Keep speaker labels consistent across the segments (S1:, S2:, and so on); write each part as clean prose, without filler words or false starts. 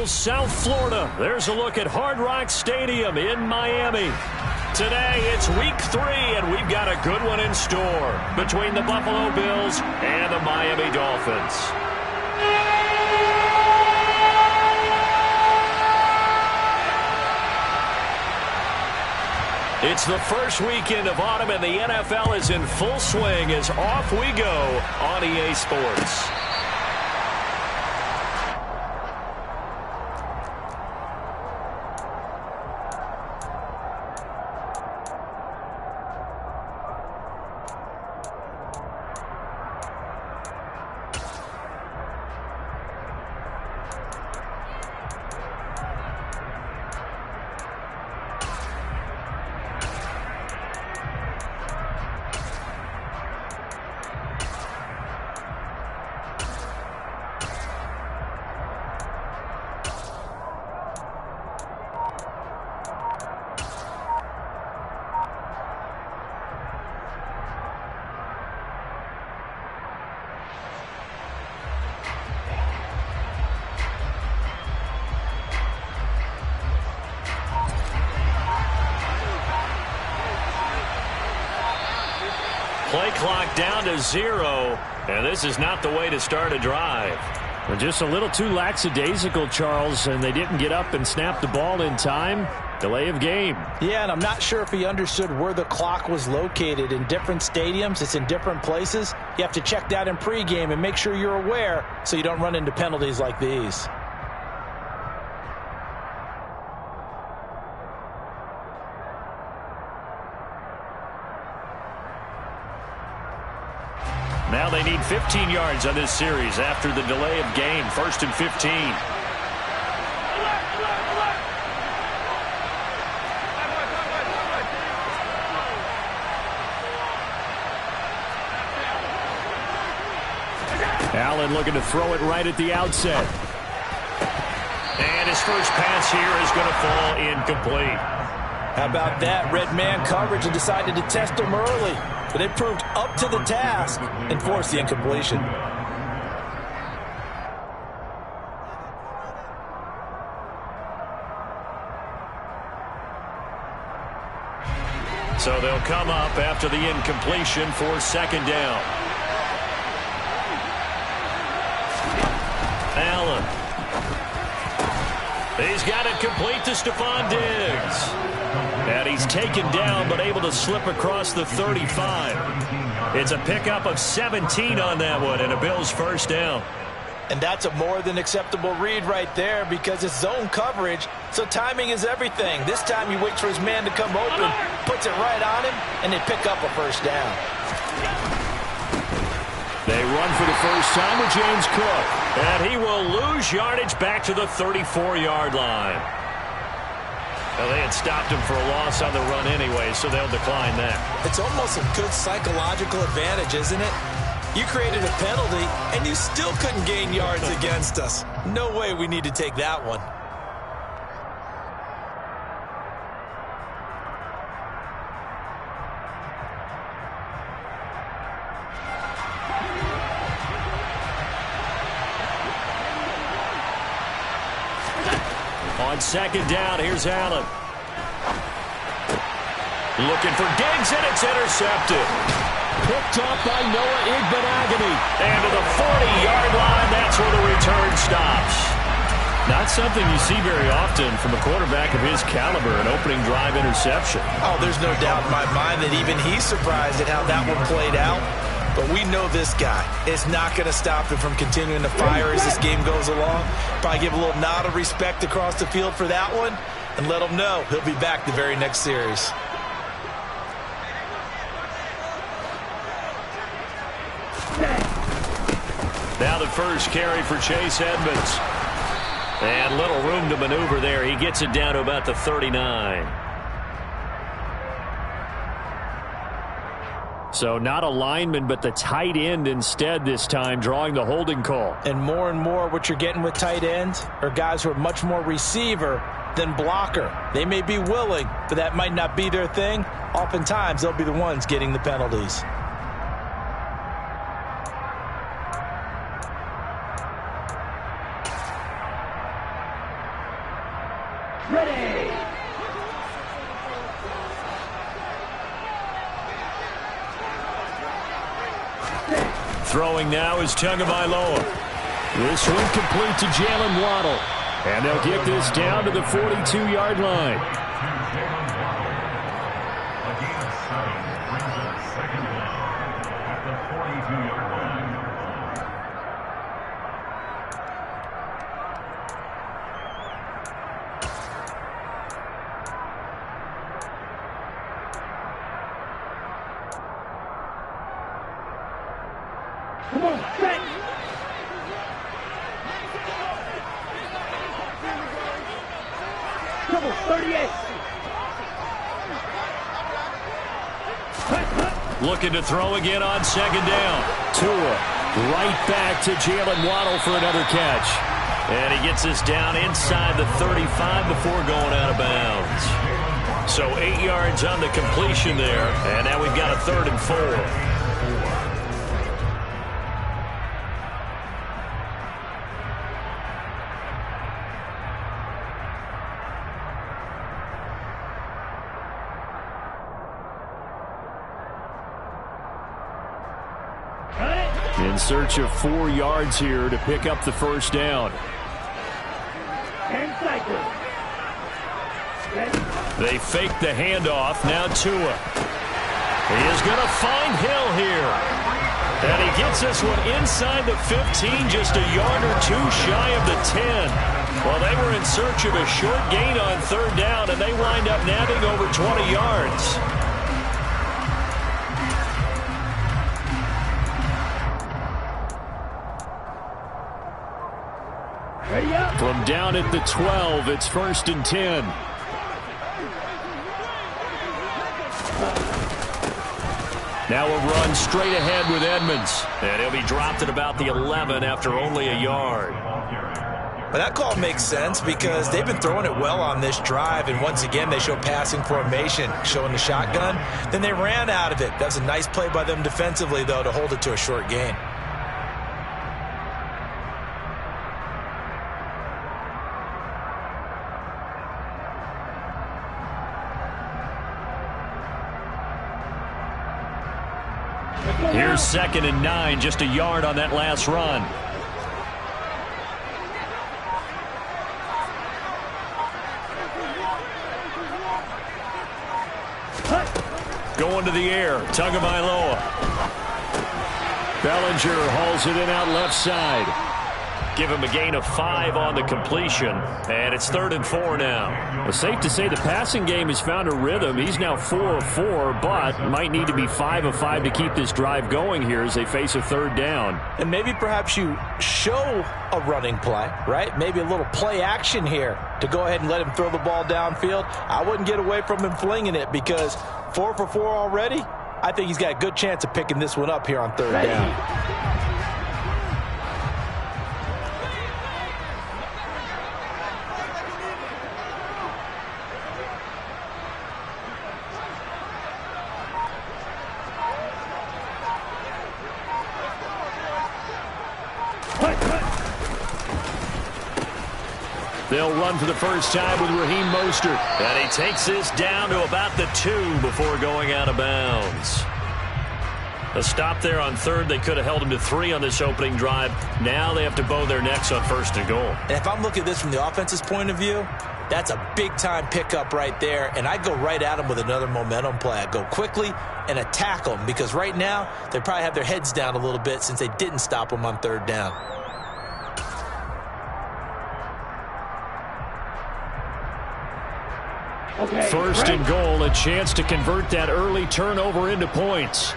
S1: South Florida. There's a look at Hard Rock Stadium in Miami. Today, it's week 3, and we've got a good one in store between the Buffalo Bills and the Miami Dolphins. It's the first weekend of autumn, and the NFL is in full swing as off we go on EA Sports. Play clock down to 0, and this is not the way to start a drive.
S2: Well, just a little too lackadaisical, Charles, and they didn't get up and snap the ball in time. Delay of game.
S3: Yeah, and I'm not sure if he understood where the clock was located. In different stadiums, it's in different places. You have to check that in pregame and make sure you're aware so you don't run into penalties like these.
S1: Now they need 15 yards on this series after the delay of game. 1st and 15. Allen looking to throw it right at the outset. And his first pass here is going to fall incomplete.
S3: How about that? Red man coverage and decided to test him early. But it proved up to the task and forced the incompletion.
S1: So they'll come up after the incompletion for 2nd down. Allen. He's got it complete to Stephon Diggs. And he's taken down but able to slip across the 35. It's a pickup of 17 on that one and a Bills 1st down.
S3: And that's a more than acceptable read right there because it's zone coverage, so timing is everything. This time he waits for his man to come open, puts it right on him, and they pick up a 1st down.
S1: They run for the first time with James Cook. And he will lose yardage back to the 34-yard line. Well, they had stopped him for a loss on the run anyway, so they'll decline that.
S3: It's almost a good psychological advantage, isn't it? You created a penalty, and you still couldn't gain yards against us. No way we need to take that one.
S1: On 2nd down, here's Allen. Looking for Diggs, and it's intercepted. Picked up by Noah Igbenogany. And to the 40-yard line, that's where the return stops. Not something you see very often from a quarterback of his caliber, an opening drive interception.
S3: Oh, there's no doubt in my mind that even he's surprised at how that one played out. But we know this guy is not going to stop him from continuing to fire as this game goes along. Probably give a little nod of respect across the field for that one and let him know he'll be back the very next series.
S1: Now the first carry for Chase Edmonds. And little room to maneuver there. He gets it down to about the 39. So not a lineman, but the tight end instead this time, drawing the holding call.
S3: And more what you're getting with tight ends are guys who are much more receiver than blocker. They may be willing, but that might not be their thing. Oftentimes, they'll be the ones getting the penalties.
S4: Ready.
S2: Throwing now is Tagovailoa. This one complete to Jalen Waddle. And they'll get this down to the 42-yard line.
S4: Come on, set. Double 38.
S2: Looking to throw again on second down. Tua right back to Jalen Waddle for another catch. And he gets us down inside the 35 before going out of bounds. So 8 yards on the completion there. And now we've got a 3rd and 4. In search of 4 yards here to pick up the first down. They fake the handoff. Now Tua. He is going to find Hill here. And he gets this one inside the 15, just a yard or two shy of the 10. Well, they were in search of a short gain on 3rd down, and they wind up nabbing over 20 yards. From down at the 12, it's 1st and 10. Now a run straight ahead with Edmonds. And he'll be dropped at about the 11 after only a yard.
S3: Well, that call makes sense because they've been throwing it well on this drive, and once again they show passing formation, showing the shotgun. Then they ran out of it. That's a nice play by them defensively, though, to hold it to a short gain.
S2: Here's 2nd and 9, just a yard on that last run. Going to the air, Tagovailoa. Bellinger hauls it in out left side. Give him a gain of 5 on the completion, and it's 3rd and 4 now. Well, safe to say the passing game has found a rhythm. He's now 4 of 4, but might need to be 5 of 5 to keep this drive going here as they face a 3rd down.
S3: And maybe perhaps you show a running play, right? Maybe a little play action here to go ahead and let him throw the ball downfield. I wouldn't get away from him flinging it because 4 for 4 already. I think he's got a good chance of picking this one up here on 3rd down.
S2: They'll run for the first time with Raheem Mostert. And he takes this down to about the 2 before going out of bounds. A stop there on 3rd. They could have held him to 3 on this opening drive. Now they have to bow their necks on 1st and goal.
S3: And if I'm looking at this from the offense's point of view, that's a big-time pickup right there. And I'd go right at him with another momentum play. I'd go quickly and attack them because right now they probably have their heads down a little bit since they didn't stop him on 3rd down.
S4: Okay,
S2: 1st and goal, a chance to convert that early turnover into points.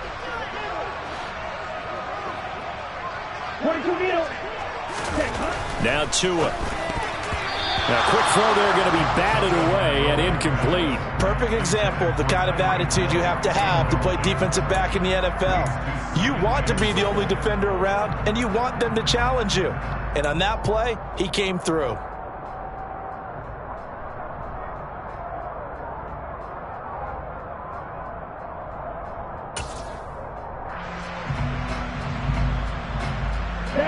S4: 22 meters.
S2: Now Tua. Now quick throw there, going to be batted away and incomplete.
S3: Perfect example of the kind of attitude you have to play defensive back in the NFL. You want to be the only defender around, and you want them to challenge you. And on that play, he came through.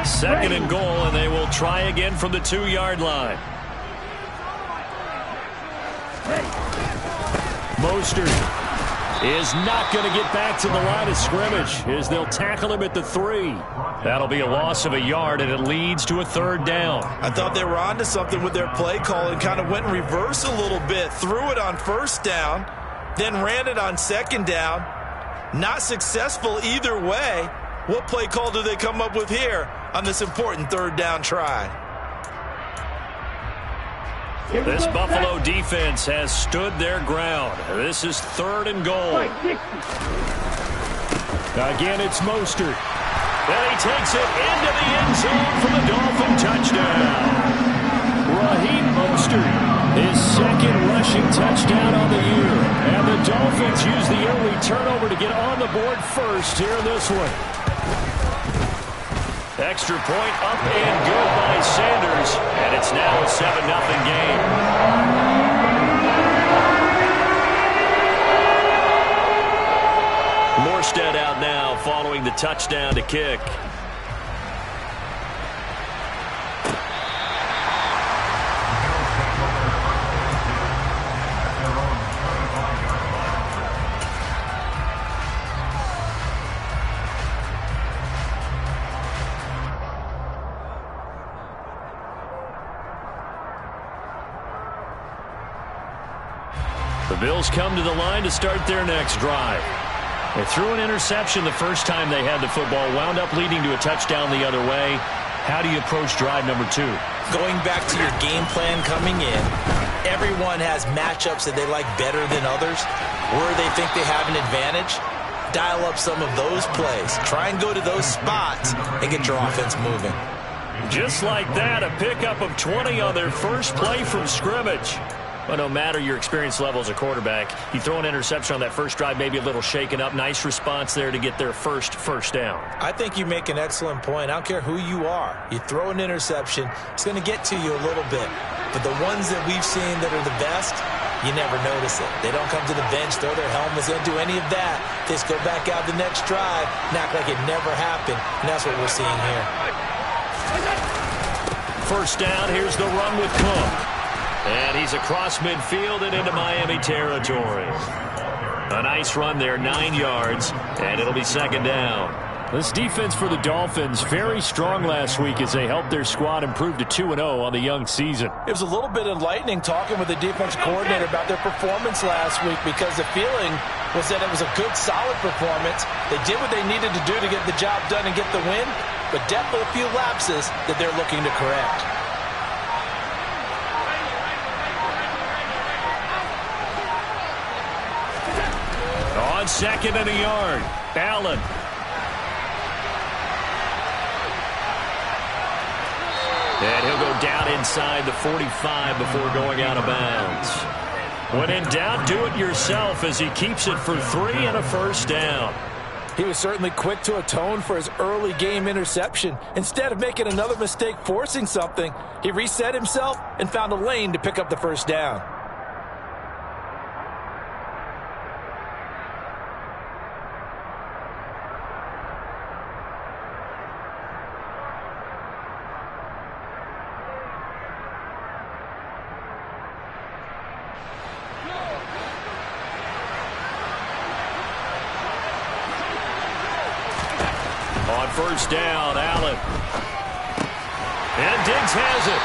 S2: Second and goal, and they will try again from the 2-yard line. Mostert is not going to get back to the line of scrimmage as they'll tackle him at the 3. That'll be a loss of a yard, and it leads to a 3rd down.
S3: I thought they were onto something with their play call and kind of went in reverse a little bit. Threw it on 1st down, then ran it on 2nd down. Not successful either way. What play call do they come up with here on this important 3rd down try?
S2: This Buffalo defense has stood their ground. This is 3rd and goal. Again, it's Mostert. And he takes it into the end zone for the Dolphin touchdown. Raheem Mostert, his 2nd rushing touchdown on the year. And the Dolphins use the early turnover to get on the board first here in this one. Extra point up and good by Sanders, and it's now a 7-0 game. Morstead out now following the touchdown to kick. The Bills come to the line to start their next drive. They threw an interception the first time they had the football, wound up leading to a touchdown the other way. How do you approach drive number 2?
S3: Going back to your game plan coming in, everyone has matchups that they like better than others. Where they think they have an advantage, dial up some of those plays. Try and go to those spots and get your offense moving.
S2: Just like that, a pickup of 20 on their first play from scrimmage. But no matter your experience level as a quarterback, you throw an interception on that first drive, maybe a little shaken up. Nice response there to get their first down.
S3: I think you make an excellent point. I don't care who you are. You throw an interception, it's going to get to you a little bit. But the ones that we've seen that are the best, you never notice it. They don't come to the bench, throw their helmets, they don't do any of that. They just go back out the next drive and act like it never happened. And that's what we're seeing here.
S2: First down, here's the run with Cook. And he's across midfield and into Miami territory. A nice run there, 9 yards, and it'll be 2nd down. This defense for the Dolphins, very strong last week as they helped their squad improve to 2-0 on the young season.
S3: It was a little bit enlightening talking with the defense coordinator about their performance last week because the feeling was that it was a good, solid performance. They did what they needed to do to get the job done and get the win, but definitely a few lapses that they're looking to correct.
S2: On 2nd and a yard, Allen. And he'll go down inside the 45 before going out of bounds. When in doubt, do it yourself as he keeps it for 3 and a first down.
S3: He was certainly quick to atone for his early game interception. Instead of making another mistake forcing something, he reset himself and found a lane to pick up the first down.
S2: On first down, Allen. And Diggs has it.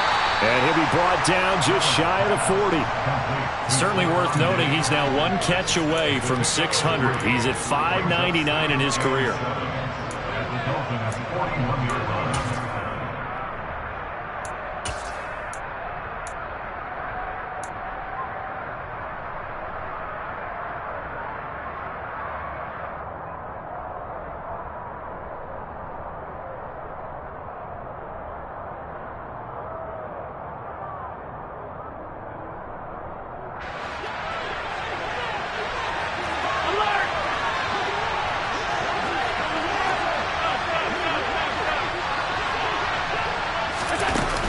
S2: And he'll be brought down just shy of the 40. Certainly worth noting he's now 1 catch away from 600. He's at 599 in his career.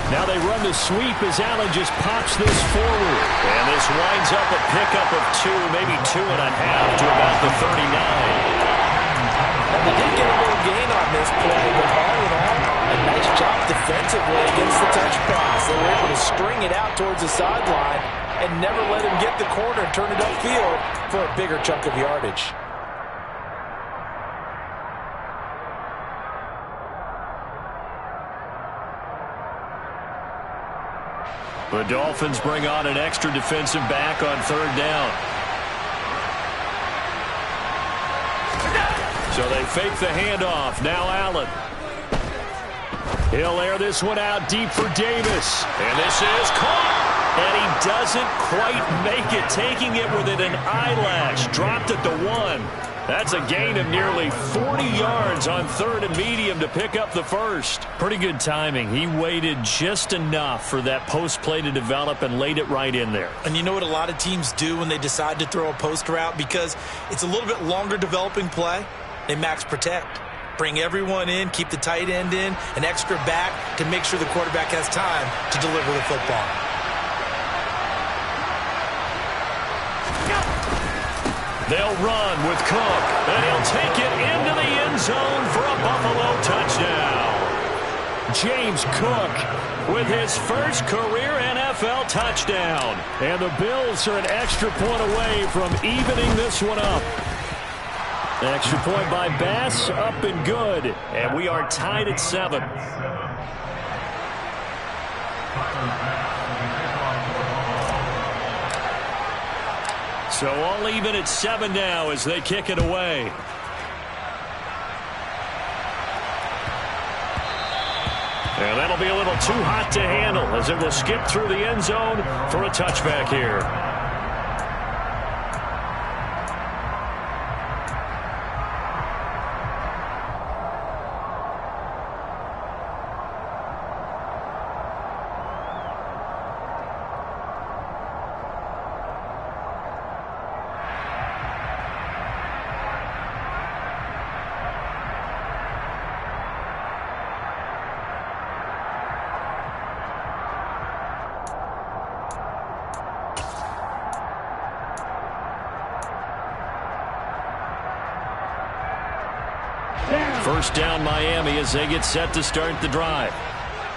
S2: Now they run the sweep as Allen just pops this forward. And this winds up a pickup of 2, maybe 2.5 to about the 39.
S3: And they did get a little gain on this play, but all in all, a nice job defensively against the touch pass. They were able to string it out towards the sideline and never let him get the corner and turn it upfield. for a bigger chunk of yardage.
S2: The Dolphins bring on an extra defensive back on third down. So they fake the handoff. Now Allen. He'll air this one out deep for Davis. And this is caught. And he doesn't quite make it, taking it within an eyelash. Dropped at the 1. That's a gain of nearly 40 yards on third and medium to pick up the first. Pretty good timing. He waited just enough for that post play to develop and laid it right in there.
S3: And you know what a lot of teams do when they decide to throw a post route? Because it's a little bit longer developing play, they max protect. Bring everyone in, keep the tight end in, an extra back to make sure the quarterback has time to deliver the football.
S2: They'll run with Cook, and he'll take it into the end zone for a Buffalo touchdown. James Cook with his first career NFL touchdown. And the Bills are an extra point away from evening this one up. Extra point by Bass, up and good. And we are tied at 7. So all even at 7 now as they kick it away. And that'll be a little too hot to handle as it will skip through the end zone for a touchback here. First down Miami as they get set to start the drive.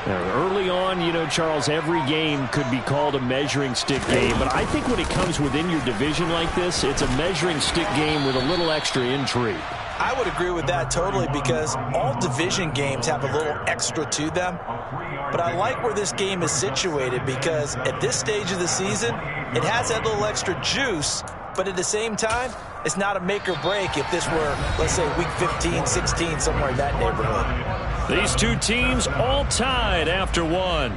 S2: Now, early on, you know, Charles, every game could be called a measuring stick game. But I think when it comes within your division like this, it's a measuring stick game with a little extra intrigue.
S3: I would agree with that totally because all division games have a little extra to them. But I like where this game is situated because at this stage of the season, it has that little extra juice. But at the same time, it's not a make or break if this were, let's say, week 15, 16, somewhere in that neighborhood.
S2: These two teams all tied after 1.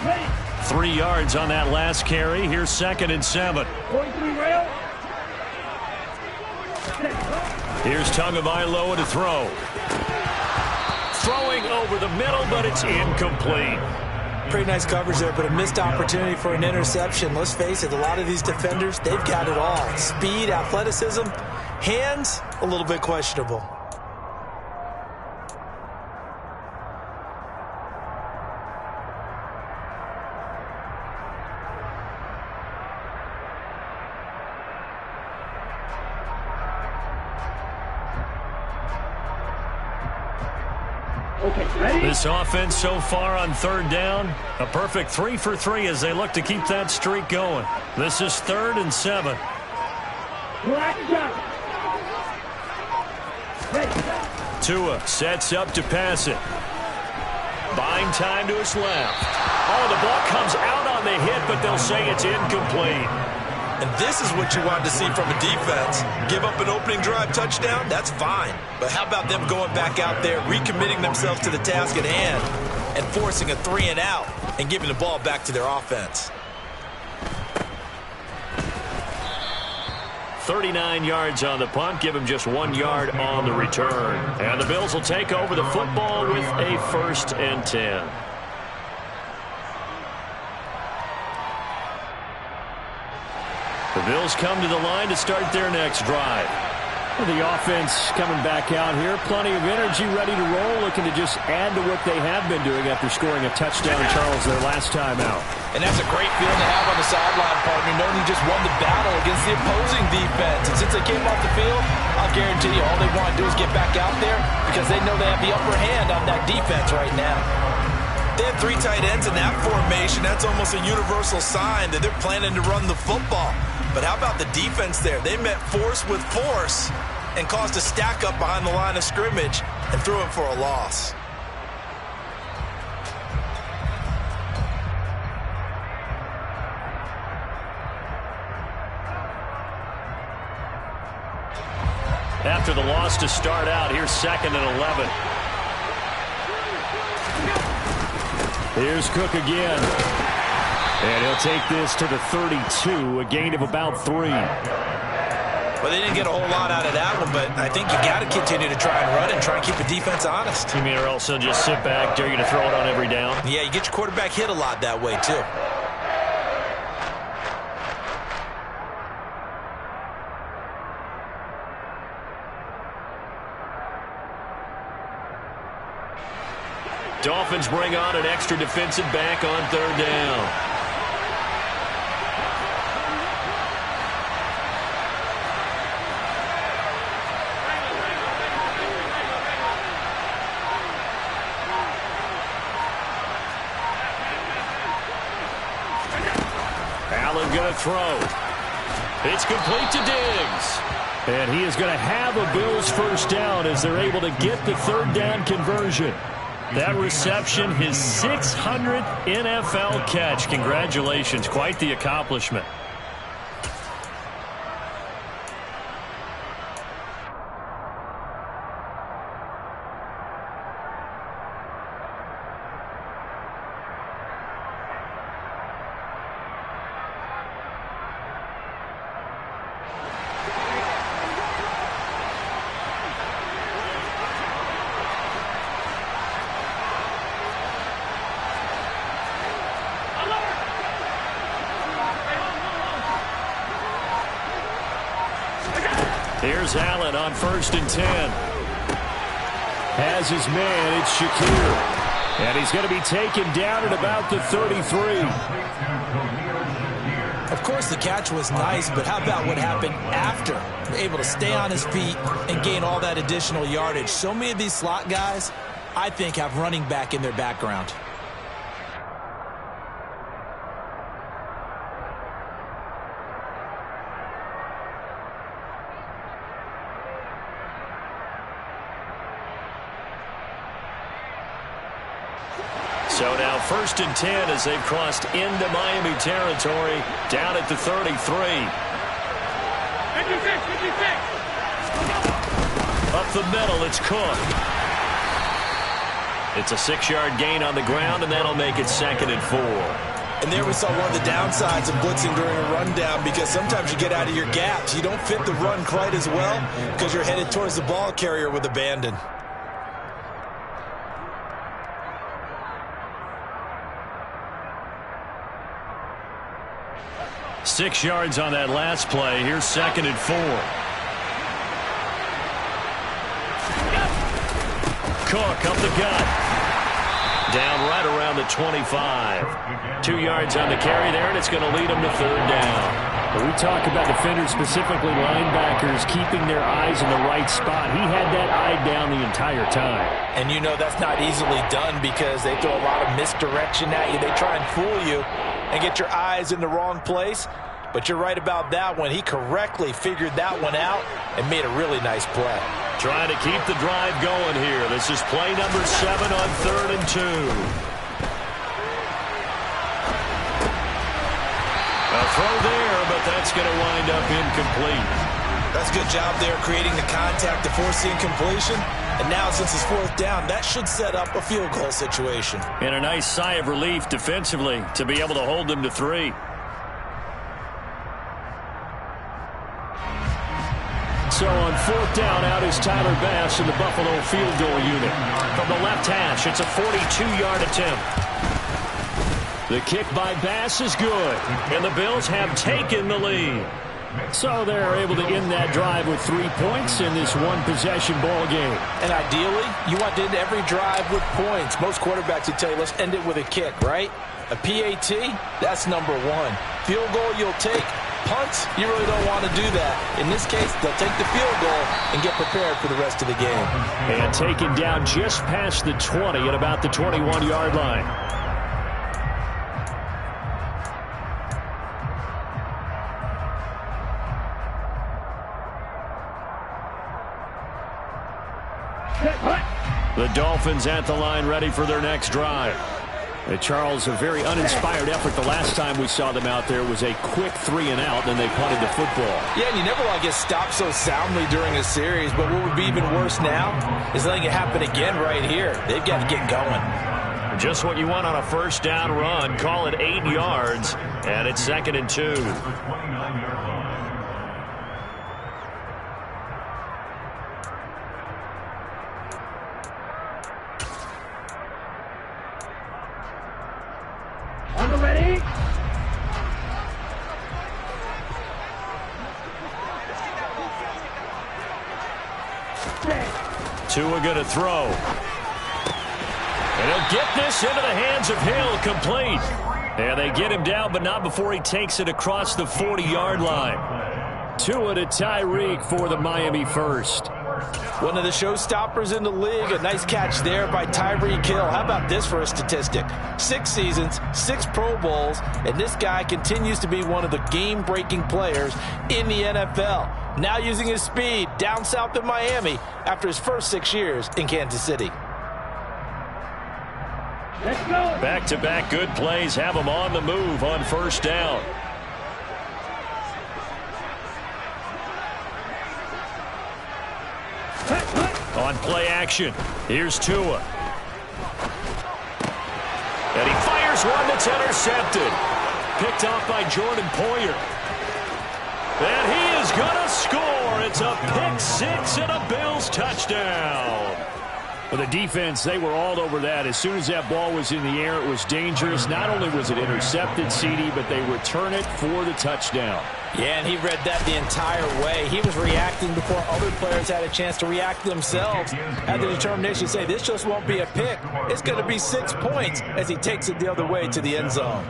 S4: Ready.
S2: 3 yards on that last carry. Here's 2nd and 7.
S4: 43 rail.
S2: Here's Tagovailoa to throw. Throwing over the middle, but it's incomplete.
S3: Pretty nice coverage there, but a missed opportunity for an interception. Let's face it, a lot of these defenders, they've got it all. Speed, athleticism, hands, a little bit questionable.
S4: Okay, ready?
S2: This offense so far on third down, a perfect 3 for 3 as they look to keep that streak going. This is 3rd and 7.
S4: Black jump. Ready.
S2: Tua sets up to pass it. Buying time to his left. Oh, the ball comes out on the hit, but they'll say it's incomplete.
S3: And this is what you want to see from a defense. Give up an opening drive touchdown, that's fine. But how about them going back out there, recommitting themselves to the task at hand, and forcing a 3 and out, and giving the ball back to their offense.
S2: 39 yards on the punt, give him just 1 yard on the return. And the Bills will take over the football with a 1st and 10. The Bills come to the line to start their next drive. The offense coming back out here. Plenty of energy, ready to roll, looking to just add to what they have been doing after scoring a touchdown, Charles, their last time out.
S3: And that's a great feeling to have on the sideline, partner, knowing you just won the battle against the opposing defense. And since they came off the field, I'll guarantee you all they want to do is get back out there because they know they have the upper hand on that defense right now. They have 3 tight ends in that formation. That's almost a universal sign that they're planning to run the football. But how about the defense there? They met force with force and caused a stack up behind the line of scrimmage and threw him for a loss.
S2: After the loss to start out, here's 2nd and 11. Here's Cook again. And he'll take this to the 32, a gain of about 3.
S3: Well, they didn't get a whole lot out of that one, but I think you got to continue to try and run and try and keep the defense honest.
S2: You mean or else they'll just sit back, dare you to throw it on every down?
S3: Yeah, you get your quarterback hit a lot that way, too.
S2: Dolphins bring on an extra defensive back on 3rd down. Allen going to throw. It's complete to Diggs. And he is going to have a Bills first down as they're able to get the 3rd down conversion. That reception, his 600th NFL catch. Congratulations. Quite the accomplishment. Here's Allen on 1st and 10. Has his man, it's Shakir. And he's going to be taken down at about the 33.
S3: Of course, the catch was nice, but how about what happened after? Able to stay on his feet and gain all that additional yardage. So many of these slot guys, I think, have running back in their background.
S2: So now 1st and 10 as they've crossed into Miami territory, down at the 33.
S4: 56.
S2: Up the middle, it's Cook. It's a 6-yard gain on the ground, and that'll make it 2nd and 4.
S3: And there we saw one of the downsides of blitzing during a rundown, because sometimes you get out of your gaps. You don't fit the run quite as well because you're headed towards the ball carrier with abandon.
S2: Six yards on that last play. Here's 2nd and 4. Cook up the gut. Down right around the 25. 2 yards on the carry there, and it's going to lead them to 3rd down.
S1: We talk about defenders, specifically linebackers, keeping their eyes in the right spot. He had that eye down the entire time.
S3: And you know that's not easily done because they throw a lot of misdirection at you. They try and fool you and get your eyes in the wrong place. But you're right about that one. He correctly figured that one out and made a really nice play.
S2: Trying to keep the drive going here. This is play number 7 on 3rd and 2. A throw there, but that's going to wind up incomplete.
S3: That's a good job there creating the contact to force the incompletion. And now since it's 4th down, that should set up a field goal situation.
S2: And a nice sigh of relief defensively to be able to hold them to 3. So on 4th down, out is Tyler Bass in the Buffalo field goal unit. From the left hash, it's a 42-yard attempt. The kick by Bass is good, and the Bills have taken the lead.
S1: So they're able to end that drive with 3 points in this one-possession ball game.
S3: And ideally, you want to end every drive with points. Most quarterbacks would tell you, let's end it with a kick, right? A PAT, that's number one. Field goal you'll take. Punts, you really don't want to do that. In this case, they'll take the field goal and get prepared for the rest of the game.
S2: And taken down just past the 20 at about the 21-yard line. The Dolphins at the line ready for their next drive. Charles, a very uninspired effort the last time we saw them out there was a quick 3-and-out, and they punted the football.
S3: Yeah, and you never want to get stopped so soundly during a series, but what would be even worse now is letting it happen again right here. They've got to get going.
S2: Just what you want on a first down run. Call it 8 yards, and it's 2nd and 2.
S4: Ready?
S2: Tua going to throw. And he'll get this into the hands of Hill, complete. And they get him down, but not before he takes it across the 40-yard line. Tua to Tyreek for the Miami first.
S3: One of the showstoppers in the league. A nice catch there by Tyreek Hill. How about this for a statistic? 6 seasons, 6 Pro Bowls, and this guy continues to be one of the game-breaking players in the NFL. Now using his speed down south of Miami after his first 6 years in Kansas City.
S4: Let's go.
S2: Back-to-back good plays have him on the move on first down. On play action, here's Tua. And he fires one that's intercepted. Picked off by Jordan Poyer. And he is going to score. It's a pick 6 and a Bills touchdown. For the defense, they were all over that. As soon as that ball was in the air, it was dangerous. Not only was it intercepted, CD, but they return it for the touchdown.
S3: Yeah, and he read that the entire way. He was reacting before other players had a chance to react themselves. Had the determination to say, this just won't be a pick. It's going to be 6 points as he takes it the other way to the end zone.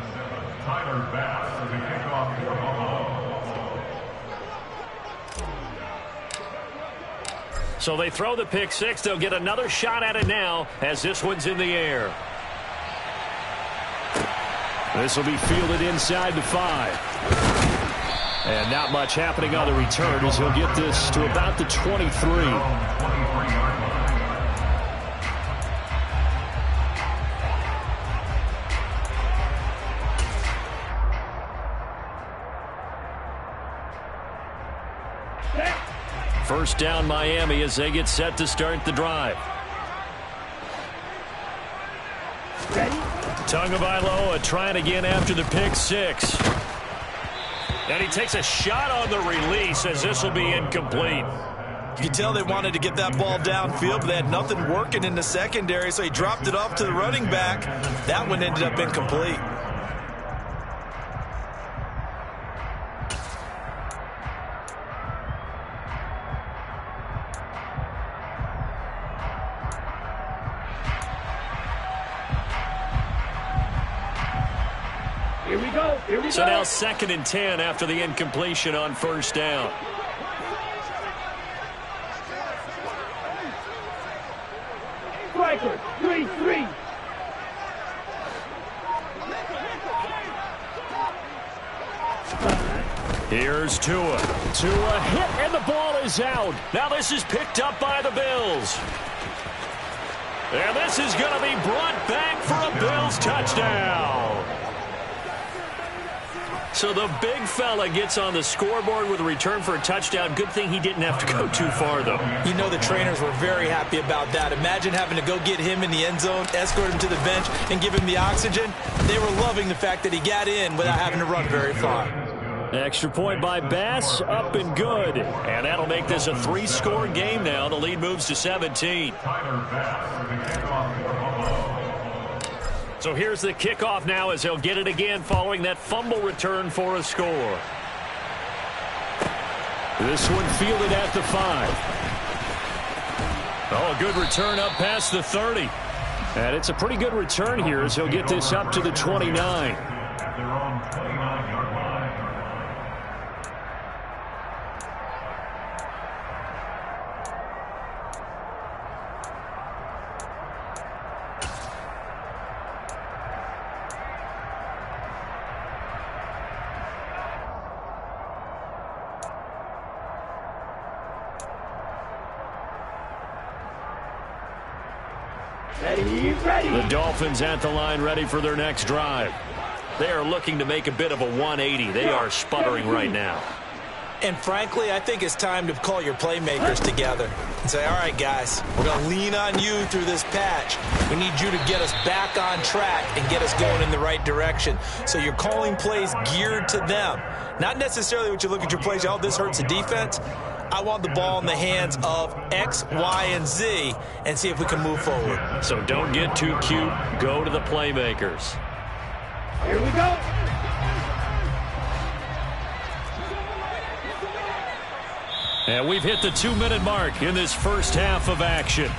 S2: So they throw the pick 6. They'll get another shot at it now as this one's in the air. This will be fielded inside the 5. And not much happening on the return as he'll get this to about the 23. First down Miami as they get set to start the drive.
S4: Ready?
S2: Tagovailoa trying again after the pick 6. And he takes a shot on the release as this will be incomplete.
S3: You can tell they wanted to get that ball downfield, but they had nothing working in the secondary, so he dropped it off to the running back. That one ended up incomplete.
S4: Here we go. Here we
S2: So
S4: go.
S2: now 2nd and 10 after the incompletion on first down.
S4: Striker, 3-3.
S2: Here's Tua. Tua hit, and the ball is out. Now this is picked up by the Bills. And this is going to be brought back for a Bills touchdown. So the big fella gets on the scoreboard with a return for a touchdown. Good thing he didn't have to go too far, though.
S3: You know the trainers were very happy about that. Imagine having to go get him in the end zone, escort him to the bench, and give him the oxygen. They were loving the fact that he got in without having to run very far.
S2: Extra point by Bass, up and good. And that'll make this a 3-score game now. The lead moves to 17. So here's the kickoff now as he'll get it again following that fumble return for a score. This one fielded at the 5. Oh, a good return up past the 30. And it's a pretty good return here as he'll get this up to the 29.
S1: The Dolphins at the line, ready for their next drive.
S2: They are looking to make a bit of a 180. They are sputtering right now.
S3: And frankly, I think it's time to call your playmakers together and say, all right, guys, we're going to lean on you through this patch. We need you to get us back on track and get us going in the right direction. So you're calling plays geared to them. Not necessarily what you look at your plays, oh, this hurts the defense. I want the ball in the hands of X, Y, and Z and see if we can move forward.
S2: So don't get too cute. Go to the playmakers.
S4: Here we go.
S2: And we've hit the 2-minute mark in this first half of action.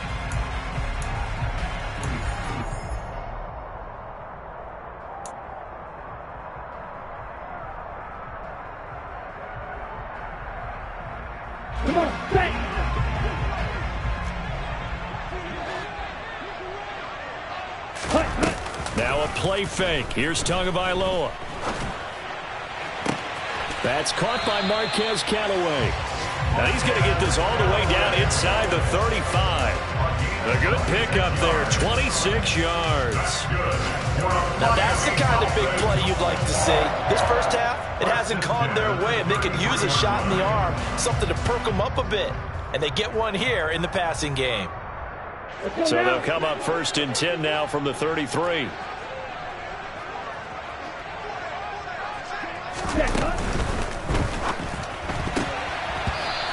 S4: Come on, bang.
S2: Now a play fake. Here's Tagovailoa. That's caught by Marquez Callaway. Now he's going to get this all the way down inside the 35. A good pickup there, 26 yards.
S3: Now that's the kind of big play you'd like to see. This first half, it hasn't gone their way, and they could use a shot in the arm, something to perk them up a bit. And they get one here in the passing game.
S2: So they'll come up 1st and 10 now from the 33.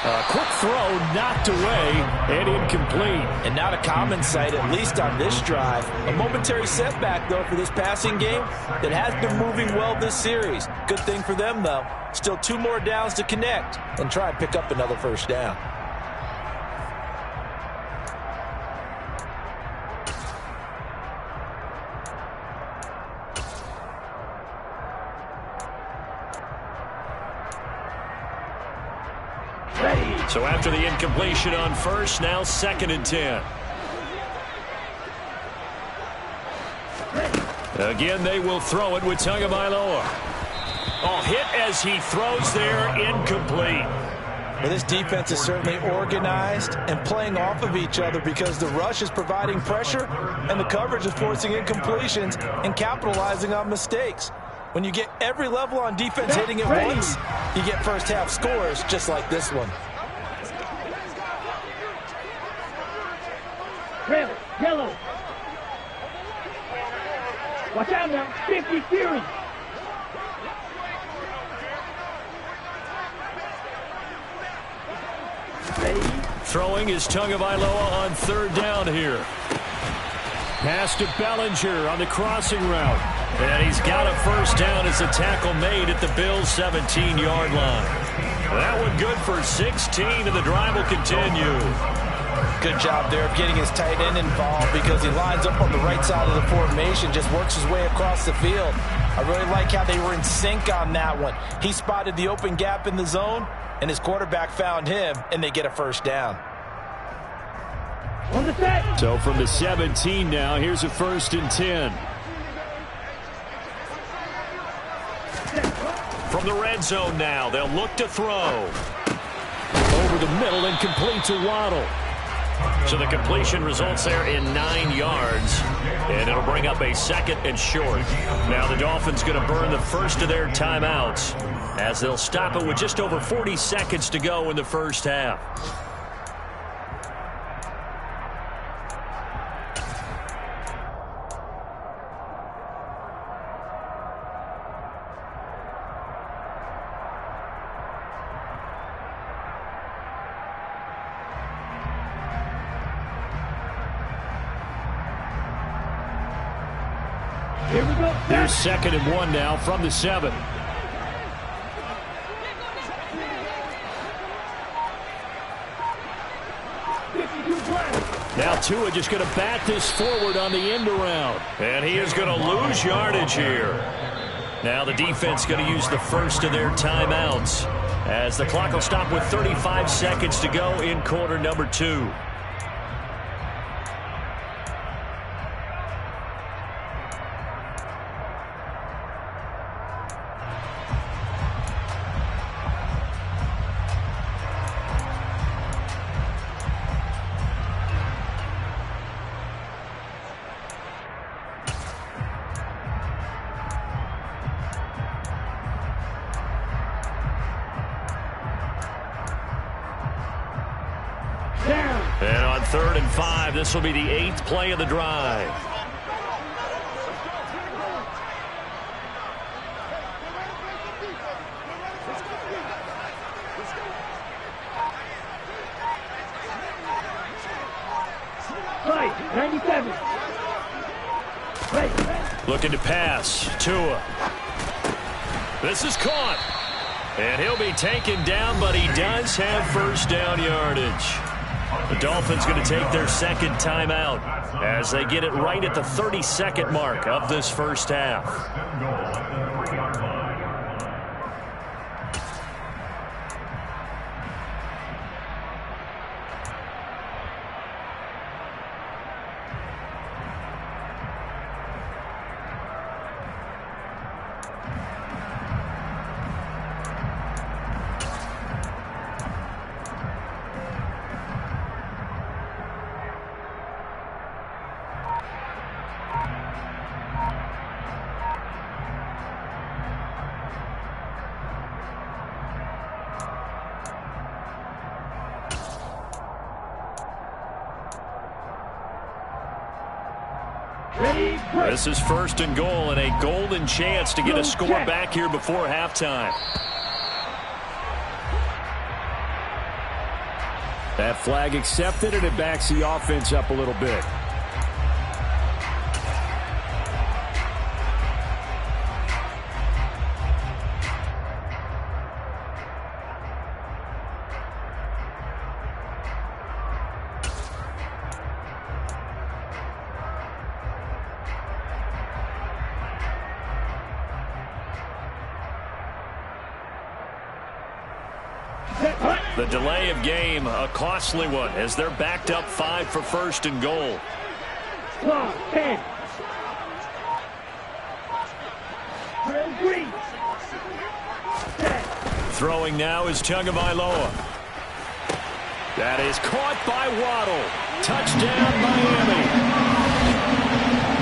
S2: A quick throw knocked away and incomplete.
S3: And not a common sight, at least on this drive. A momentary setback, though, for this passing game that has been moving well this series. Good thing for them, though. Still 2 more downs to connect and try and pick up another first down.
S2: So after the incompletion on first, now 2nd and 10. Again, they will throw it with Tagovailoa. Oh, hit as he throws there, incomplete.
S3: Well, this defense is certainly organized and playing off of each other because the rush is providing pressure and the coverage is forcing incompletions and capitalizing on mistakes. When you get every level on defense hitting it once, you get first half scores just like this one.
S4: Red, yellow. Watch out now. 50 Fury.
S2: Throwing is Tagovailoa on 3rd down here. Pass to Bellinger on the crossing route. And he's got a first down as a tackle made at the Bills' 17-yard line. That one good for 16, and the drive will continue.
S3: Good job there of getting his tight end involved because he lines up on the right side of the formation, just works his way across the field. I really like how they were in sync on that one. He spotted the open gap in the zone, and his quarterback found him, and they get a first down.
S4: On the set.
S2: So from the 17 now, here's a 1st and 10. From the red zone now, they'll look to throw. Over the middle and complete to Waddle. So the completion results there in 9 yards, and it'll bring up a 2nd and short. Now the Dolphins going to burn the first of their timeouts as they'll stop it with just over 40 seconds to go in the first half.
S4: Here we go.
S2: Here's 2nd and 1 now from the 7. Now Tua just going to bat this forward on the end around. And he is going to lose yardage here. Now the defense going to use the first of their timeouts, as the clock will stop with 35 seconds to go in quarter number 2. And on 3rd and 5, this will be the 8th play of the drive.
S4: Right, 97.
S2: Looking to pass. Tua. This is caught. And he'll be taken down, but he does have first down yardage. The Dolphins going to take their second timeout as they get it right at the 30-second mark of this first half. This is 1st and goal and a golden chance to get a score back here before halftime.
S1: That flag accepted, and it backs the offense up a little bit.
S2: The delay of game, a costly one, as they're backed up 5 for 1st and goal.
S4: 10.
S2: Throwing now is Tagovailoa. That is caught by Waddle. Touchdown, Miami.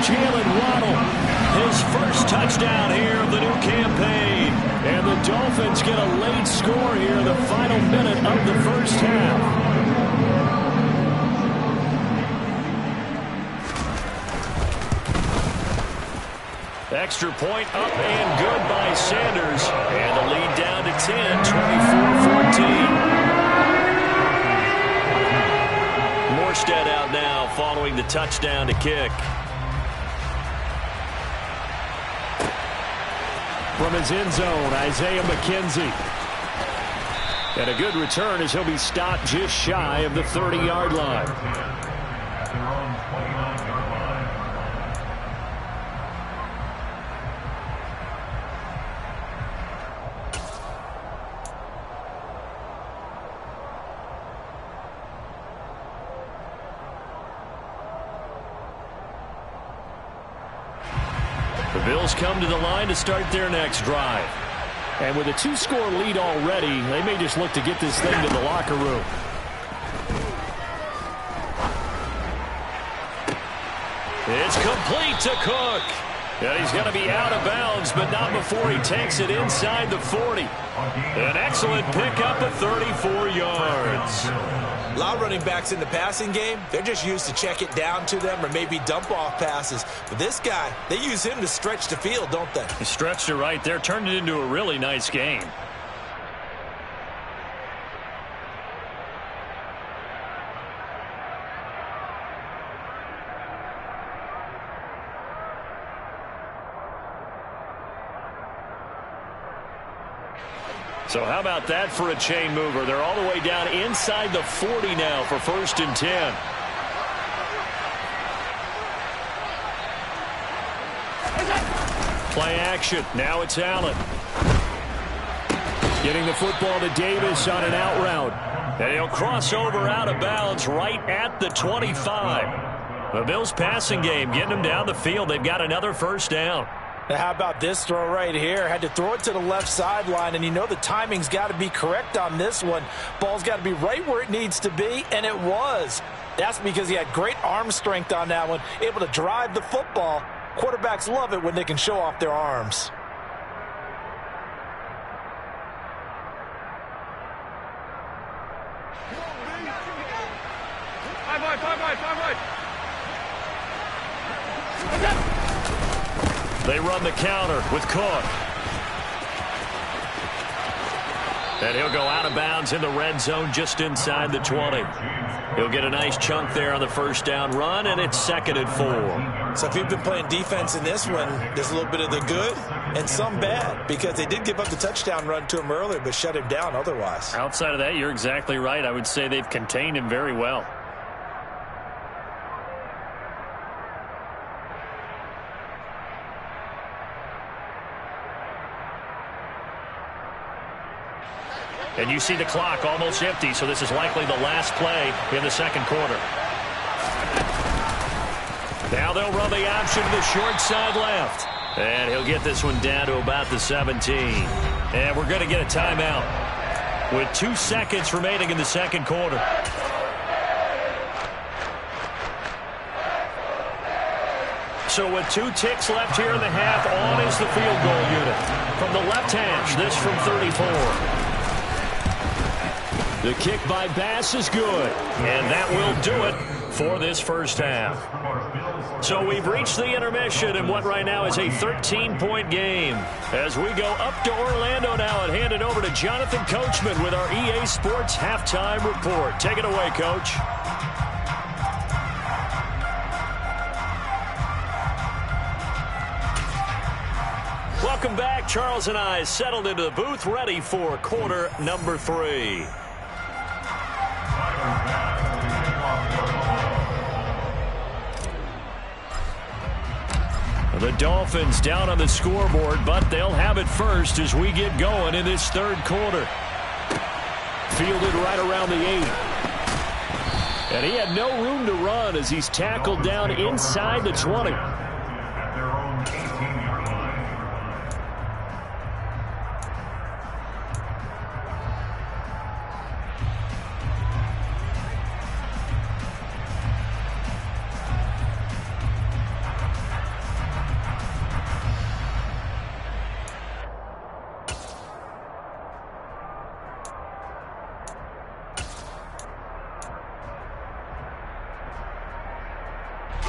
S2: Jalen Waddle, his first touchdown here of the new campaign. And the Dolphins get a late score here in the final minute of the first half. Extra point up and good by Sanders. And the lead down to 10, 24-14. Morstead out now following the touchdown to kick. From his end zone, Isaiah McKenzie. And a good return as he'll be stopped just shy of the 30-yard line. The Bills come to the line to start their next drive. And with a 2-score lead already, they may just look to get this thing to the locker room. It's complete to Cook. And he's going to be out of bounds, but not before he takes it inside the 40. An excellent pickup of 34 yards.
S3: A lot of running backs in the passing game, they're just used to check it down to them or maybe dump off passes. But this guy, they use him to stretch the field, don't they?
S2: He stretched it right there, turned it into a really nice game. So how about that for a chain mover? They're all the way down inside the 40 now for 1st and 10. Play action. Now it's Allen. Getting the football to Davis on an out route. And he'll cross over out of bounds right at the 25. The Bills passing game getting them down the field. They've got another first down.
S3: Now how about this throw right here? Had to throw it to the left sideline, and you know the timing's got to be correct on this one. Ball's got to be right where it needs to be, and it was. That's because he had great arm strength on that one, able to drive the football. Quarterbacks love it when they can show off their arms.
S2: They run the counter with Cook. And he'll go out of bounds in the red zone just inside the 20. He'll get a nice chunk there on the first down run, and it's 2nd and 4.
S3: So if you've been playing defense in this one, there's a little bit of the good and some bad, because they did give up the touchdown run to him earlier but shut him down otherwise.
S1: Outside of that, you're exactly right. I would say they've contained him very well. And you see the clock almost empty, so this is likely the last play in the second quarter. Now they'll run the option to the short side left. And he'll get this one down to about the 17. And we're going to get a timeout with 2 seconds remaining in the second quarter. So with 2 ticks left here in the half, on is the field goal unit. From the left hash, this from 34. The kick by Bass is good, and that will do it for this first half. So we've reached the intermission in what right now is a 13-point game. As we go up to Orlando now and hand it over to Jonathan Coachman with our EA Sports Halftime Report. Take it away, Coach. Welcome back. Charles and I settled into the booth, ready for quarter number 3. The Dolphins down on the scoreboard, but they'll have it first as we get going in this third quarter. Fielded right around the 8. And he had no room to run as he's tackled down inside the 20.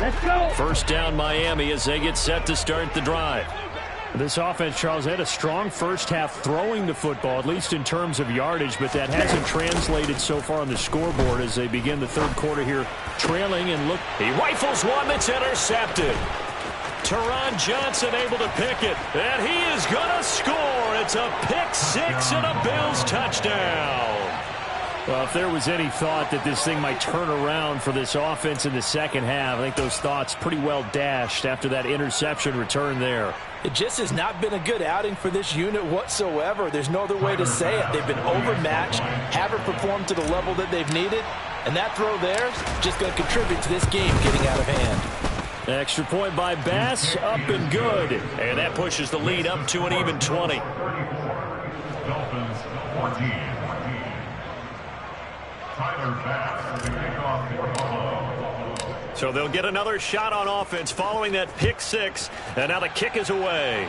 S4: Let's go.
S2: First down Miami as they get set to start the drive.
S1: This offense, Charles, had a strong first half throwing the football, at least in terms of yardage, but that hasn't translated so far on the scoreboard as they begin the third quarter here trailing. And look,
S2: he rifles one that's intercepted. Teron Johnson able to pick it, and he is going to score. It's a pick 6 and a Bills touchdown.
S1: well, if there was any thought that this thing might turn around for this offense in the second half, I think those thoughts pretty well dashed after that interception return there.
S3: It just has not been a good outing for this unit whatsoever. There's no other way to say it. They've been overmatched, haven't performed to the level that they've needed, and that throw there is just going to contribute to this game getting out of hand.
S2: Extra point by Bass, up and good. And that pushes the lead up to an even 20.
S5: Dolphins 14. Tyler Bass to kick off for Buffalo.
S2: So they'll get another shot on offense following that pick 6. And now the kick is away.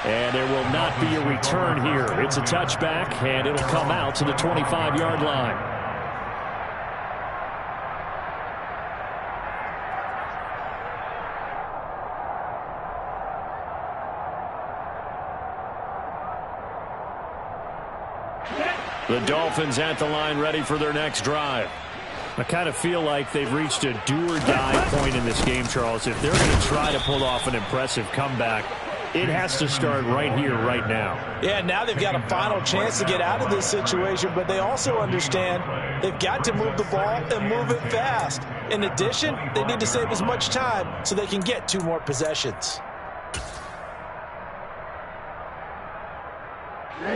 S1: And there will not be a return here. It's a touchback, and it'll come out to the 25-yard line.
S2: The Dolphins at the line ready for their next drive.
S1: I kind of feel like they've reached a do-or-die point in this game, Charles. If they're going to try to pull off an impressive comeback, it has to start right here, right now.
S3: Yeah, now they've got a final chance to get out of this situation, but they also understand they've got to move the ball and move it fast. In addition, they need to save as much time so they can get 2 more possessions.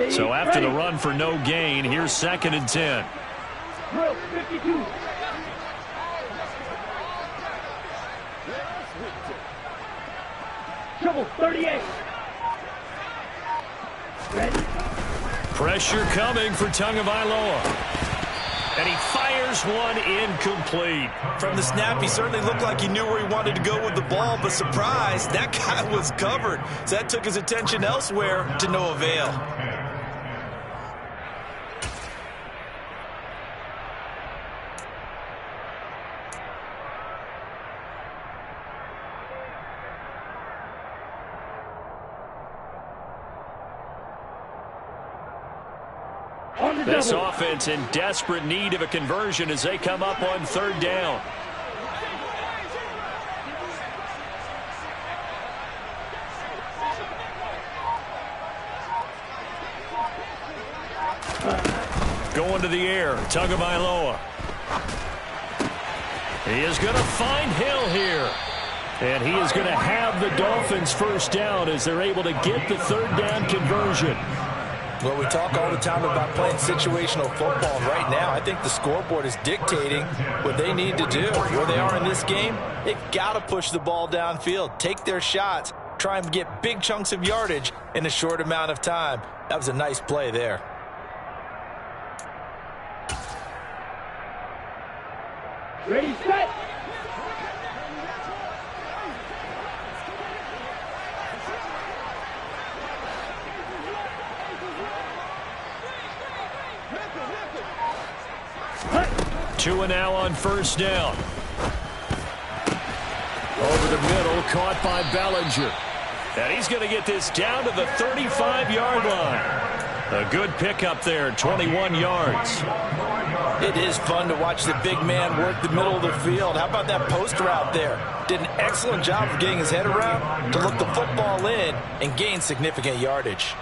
S2: So after the run for no gain, here's 2nd and 10.
S4: 52. Trouble 38. Ready.
S2: Pressure coming for Tagovailoa. And he fires one incomplete.
S3: From the snap, he certainly looked like he knew where he wanted to go with the ball, but surprise, that guy was covered. So that took his attention elsewhere to no avail.
S2: This offense in desperate need of a conversion as they come up on 3rd down. Going to the air, Tagovailoa. He is going to find Hill here. And he is going to have the Dolphins 1st down as they're able to get the 3rd down conversion.
S3: Well, we talk all the time about playing situational football, and right now I think the scoreboard is dictating what they need to do. Where they are in this game, they've got to push the ball downfield, take their shots, try and get big chunks of yardage in a short amount of time. That was a nice play there.
S4: Ready, set.
S2: Tua now on 1st down. Over the middle, caught by Bellinger. And he's going to get this down to the 35-yard line. A good pickup there, 21 yards.
S3: It is fun to watch the big man work the middle of the field. How about that post route there? Did an excellent job of getting his head around to look the football in and gain significant yardage.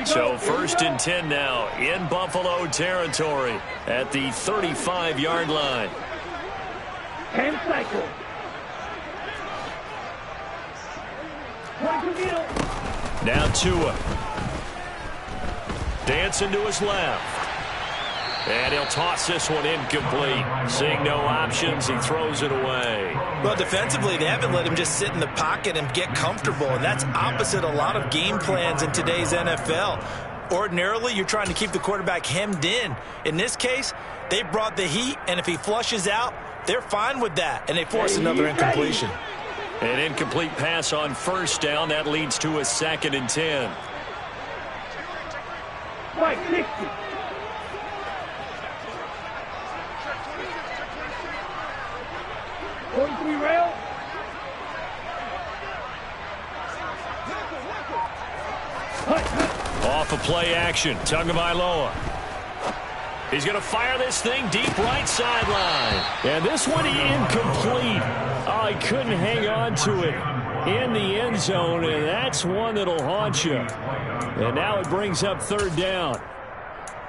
S2: So 1st and 10 now in Buffalo territory at the 35-yard line.
S4: Cam cycle.
S2: Now Tua. Dancing to his left. And he'll toss this one incomplete. Seeing no options, he throws it away.
S3: Well, defensively, they haven't let him just sit in the pocket and get comfortable, and that's opposite a lot of game plans in today's NFL. Ordinarily, you're trying to keep the quarterback hemmed in. In this case, they brought the heat, and if he flushes out, they're fine with that, and they force another incompletion.
S2: An incomplete pass on 1st down. That leads to a 2nd and 10.
S4: 560. Rail.
S2: Off of play action, Tagovailoa. He's going to fire this thing deep right sideline. And this one incomplete. Oh, he couldn't hang on to it in the end zone, and that's one that'll haunt you. And now it brings up 3rd down.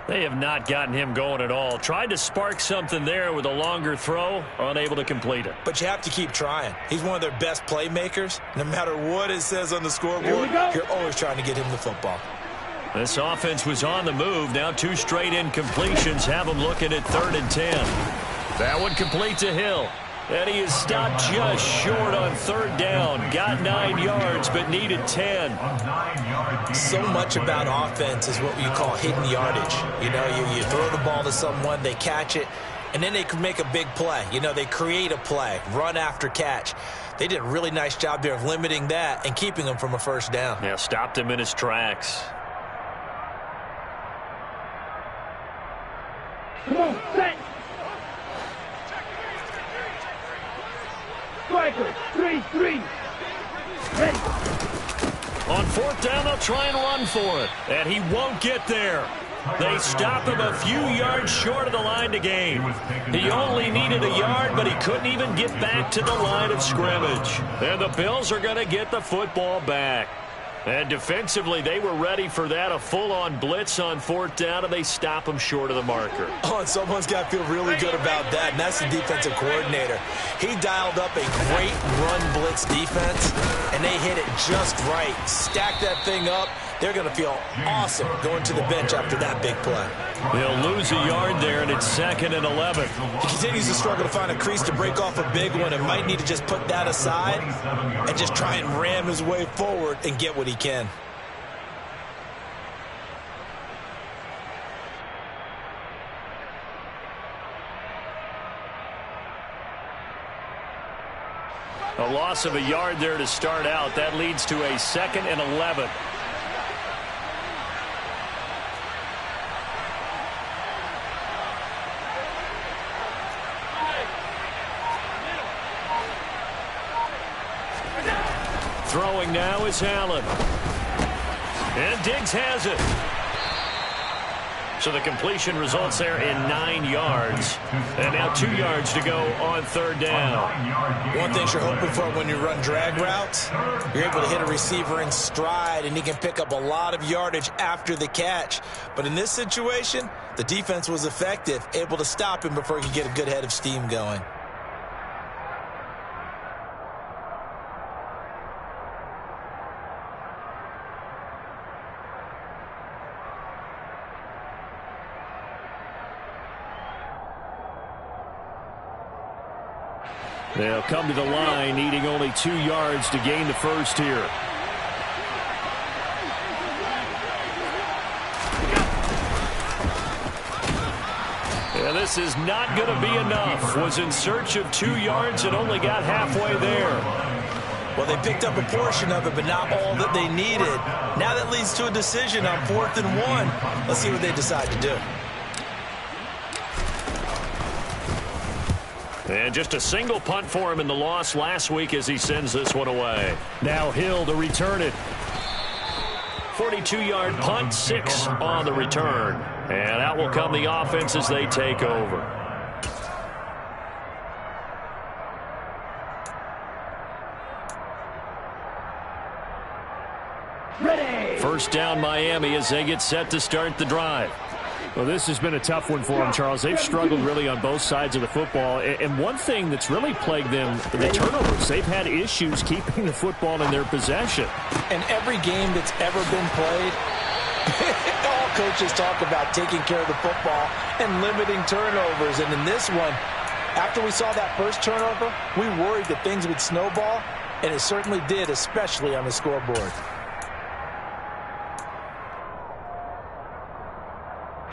S2: They have not gotten him going at all. Tried to spark something there with a longer throw, unable to complete it.
S3: But you have to keep trying. He's one of their best playmakers. No matter what it says on the scoreboard, you're always trying to get him the football.
S2: This offense was on the move. Now 2 straight incompletions have them looking at 3rd and 10. That one complete to Hill. And he is stopped just short on 3rd down. Got 9 yards, but needed 10.
S3: So much about offense is what you call hidden yardage. You know, you throw the ball to someone, they catch it, and then they can make a big play. You know, they create a play, run after catch. They did a really nice job there of limiting that and keeping him from a 1st down.
S2: Yeah, stopped him in his tracks.
S4: Come on, set. Striker, 3-3. Ready.
S2: On 4th down, they'll try and run for it. And he won't get there. They stop him a few yards short of the line to gain. He only needed a yard, but he couldn't even get back to the line of scrimmage. And the Bills are going to get the football back. And defensively, they were ready for that, a full-on blitz on 4th down, and they stop them short of the marker.
S3: Oh, and someone's got to feel really good about that, and that's the defensive coordinator. He dialed up a great run blitz defense, and they hit it just right. Stack that thing up. They're going to feel awesome going to the bench after that big play.
S2: They'll lose a yard there, and it's 2nd and 11.
S3: He continues to struggle to find a crease to break off a big one and might need to just put that aside and just try and ram his way forward and get what he can.
S2: A loss of a yard there to start out. That leads to a 2nd and 11. Throwing now is Allen. And Diggs has it. So the completion results there in 9 yards. And now 2 yards to go on 3rd down.
S3: One thing you're hoping for when you run drag routes, you're able to hit a receiver in stride, and he can pick up a lot of yardage after the catch. But in this situation, the defense was effective, able to stop him before he could get a good head of steam going.
S2: They'll come to the line, needing only 2 yards to gain the first here. Yeah, this is not going to be enough. Was in search of 2 yards and only got halfway there.
S3: Well, they picked up a portion of it, but not all that they needed. Now that leads to a decision on 4th and 1. Let's see what they decide to do.
S2: And just a single punt for him in the loss last week as he sends this one away. Now Hill to return it. 42-yard punt, 6 on the return. And out will come the offense as they take over.
S4: Ready.
S2: First down Miami as they get set to start the drive.
S1: Well, this has been a tough one for them, Charles. They've struggled really on both sides of the football. And one thing that's really plagued them, the turnovers. They've had issues keeping the football in their possession.
S3: In every game that's ever been played, all coaches talk about taking care of the football and limiting turnovers. And in this one, after we saw that first turnover, we worried that things would snowball, and it certainly did, especially on the scoreboard.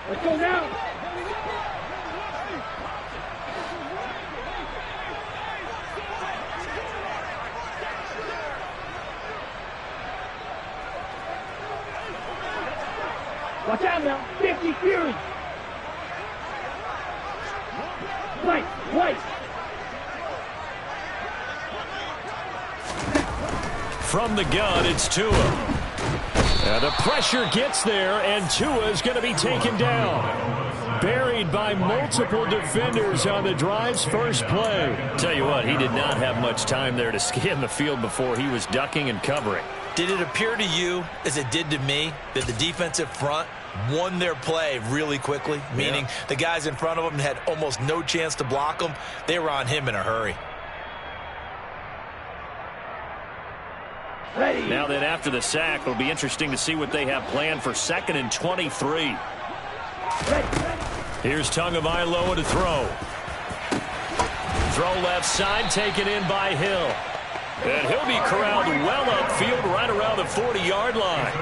S4: Let's go now. Watch out now. 50 Fury. White.
S2: From the gun, it's Tua. The pressure gets there, and Tua is going to be taken down. Buried by multiple defenders on the drive's first play. Tell you what, he did not have much time there to scan the field before he was ducking and covering.
S3: Did it appear to you, as it did to me, that the defensive front won their play really quickly? Meaning the guys in front of them had almost no chance to block them. They were on him in a hurry.
S4: Ready.
S2: Now then, after the sack, it'll be interesting to see what they have planned for 2nd and 23.
S4: Ready.
S2: Here's Tagovailoa to throw. Throw left side, taken in by Hill. And he'll be corralled well upfield right around the 40-yard line.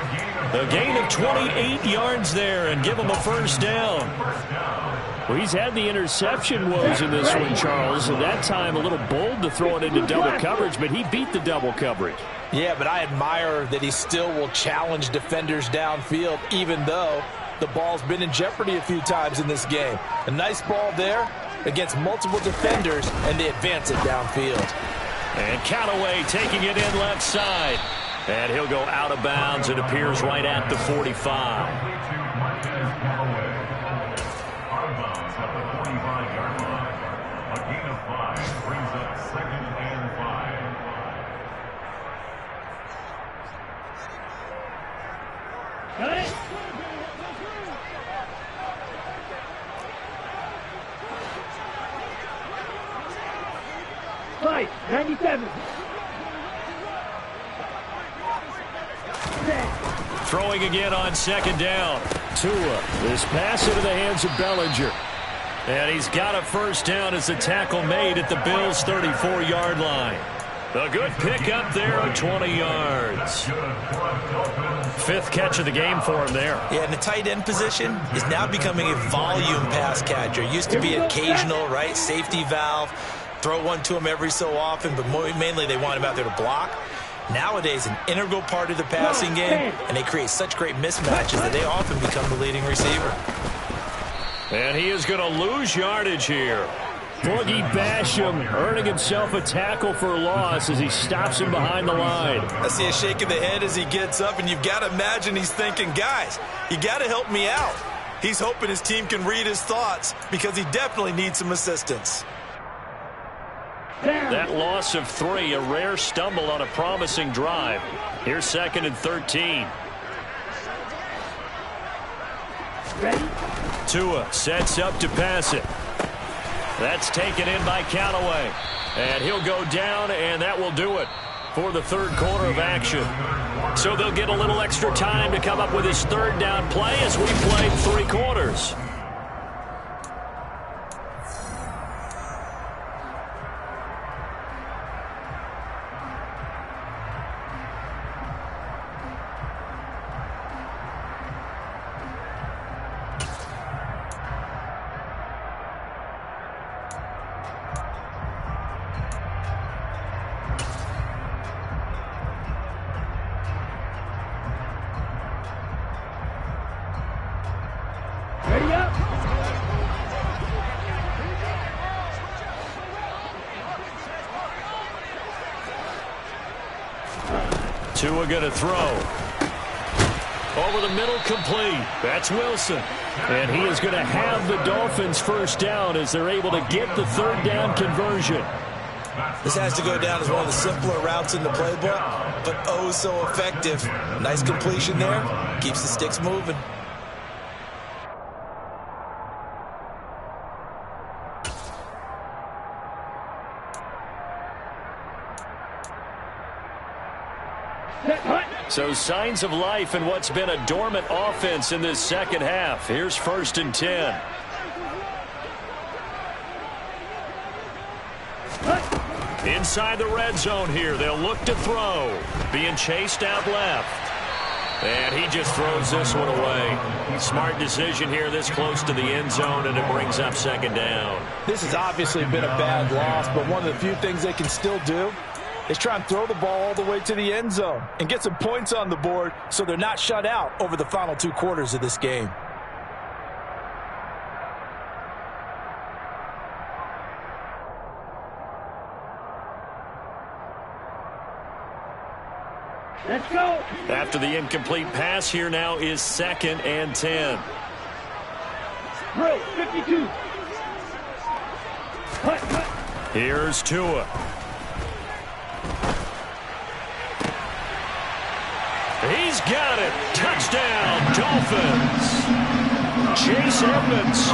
S2: A gain of 28 yards there and give him a first down.
S1: Well, he's had the interception woes in this one, Charles. At that time, a little bold to throw it into double coverage, but he beat the double coverage.
S3: Yeah, but I admire that he still will challenge defenders downfield, even though the ball's been in jeopardy a few times in this game. A nice ball there against multiple defenders, and they advance it downfield.
S2: And Callaway taking it in left side. And he'll go out of bounds. It appears right at the 45.
S4: 5, 97.
S2: Throwing again on second down. Tua. This pass into the hands of Bellinger. And he's got a first down as the tackle made at the Bills' 34-yard line. A good pickup there of 20 yards. Fifth catch of the game for him there.
S3: Yeah, and the tight end position is now becoming a volume pass catcher. Used to be occasional, right, safety valve. Throw one to him every so often, but mainly they want him out there to block. Nowadays, an integral part of the passing game, and they create such great mismatches that they often become the leading receiver.
S2: And he is going to lose yardage here. Boogie Basham earning himself a tackle for a loss as he stops him behind the line.
S3: I see a shake of the head as he gets up, and you've got to imagine he's thinking, guys, you got to help me out. He's hoping his team can read his thoughts because he definitely needs some assistance.
S2: That loss of 3, a rare stumble on a promising drive. Here's 2nd and 13.
S4: Ready?
S2: Tua sets up to pass it. That's taken in by Callaway. And he'll go down, and that will do it for the third quarter of action. So they'll get a little extra time to come up with his third down play as we played 3 quarters.
S4: Ready up.
S2: Tua going to throw. Over the middle, complete. That's Wilson. And he is going to have the Dolphins first down as they're able to get the third down conversion.
S3: This has to go down as one of the simpler routes in the playbook, but oh so effective. Nice completion there. Keeps the sticks moving.
S2: So signs of life in what's been a dormant offense in this second half. Here's 1st and 10. Inside the red zone here. They'll look to throw. Being chased out left. And he just throws this one away. Smart decision here this close to the end zone, and it brings up 2nd down.
S3: This has obviously been a bad loss, but one of the few things they can still do is try and throw the ball all the way to the end zone and get some points on the board so they're not shut out over the final 2 quarters of this game.
S4: Let's go.
S2: After the incomplete pass, here now is 2nd and 10.
S4: Bro, 52. Hut.
S2: Here's Tua. He's got it. Touchdown, Dolphins. Chase Edmonds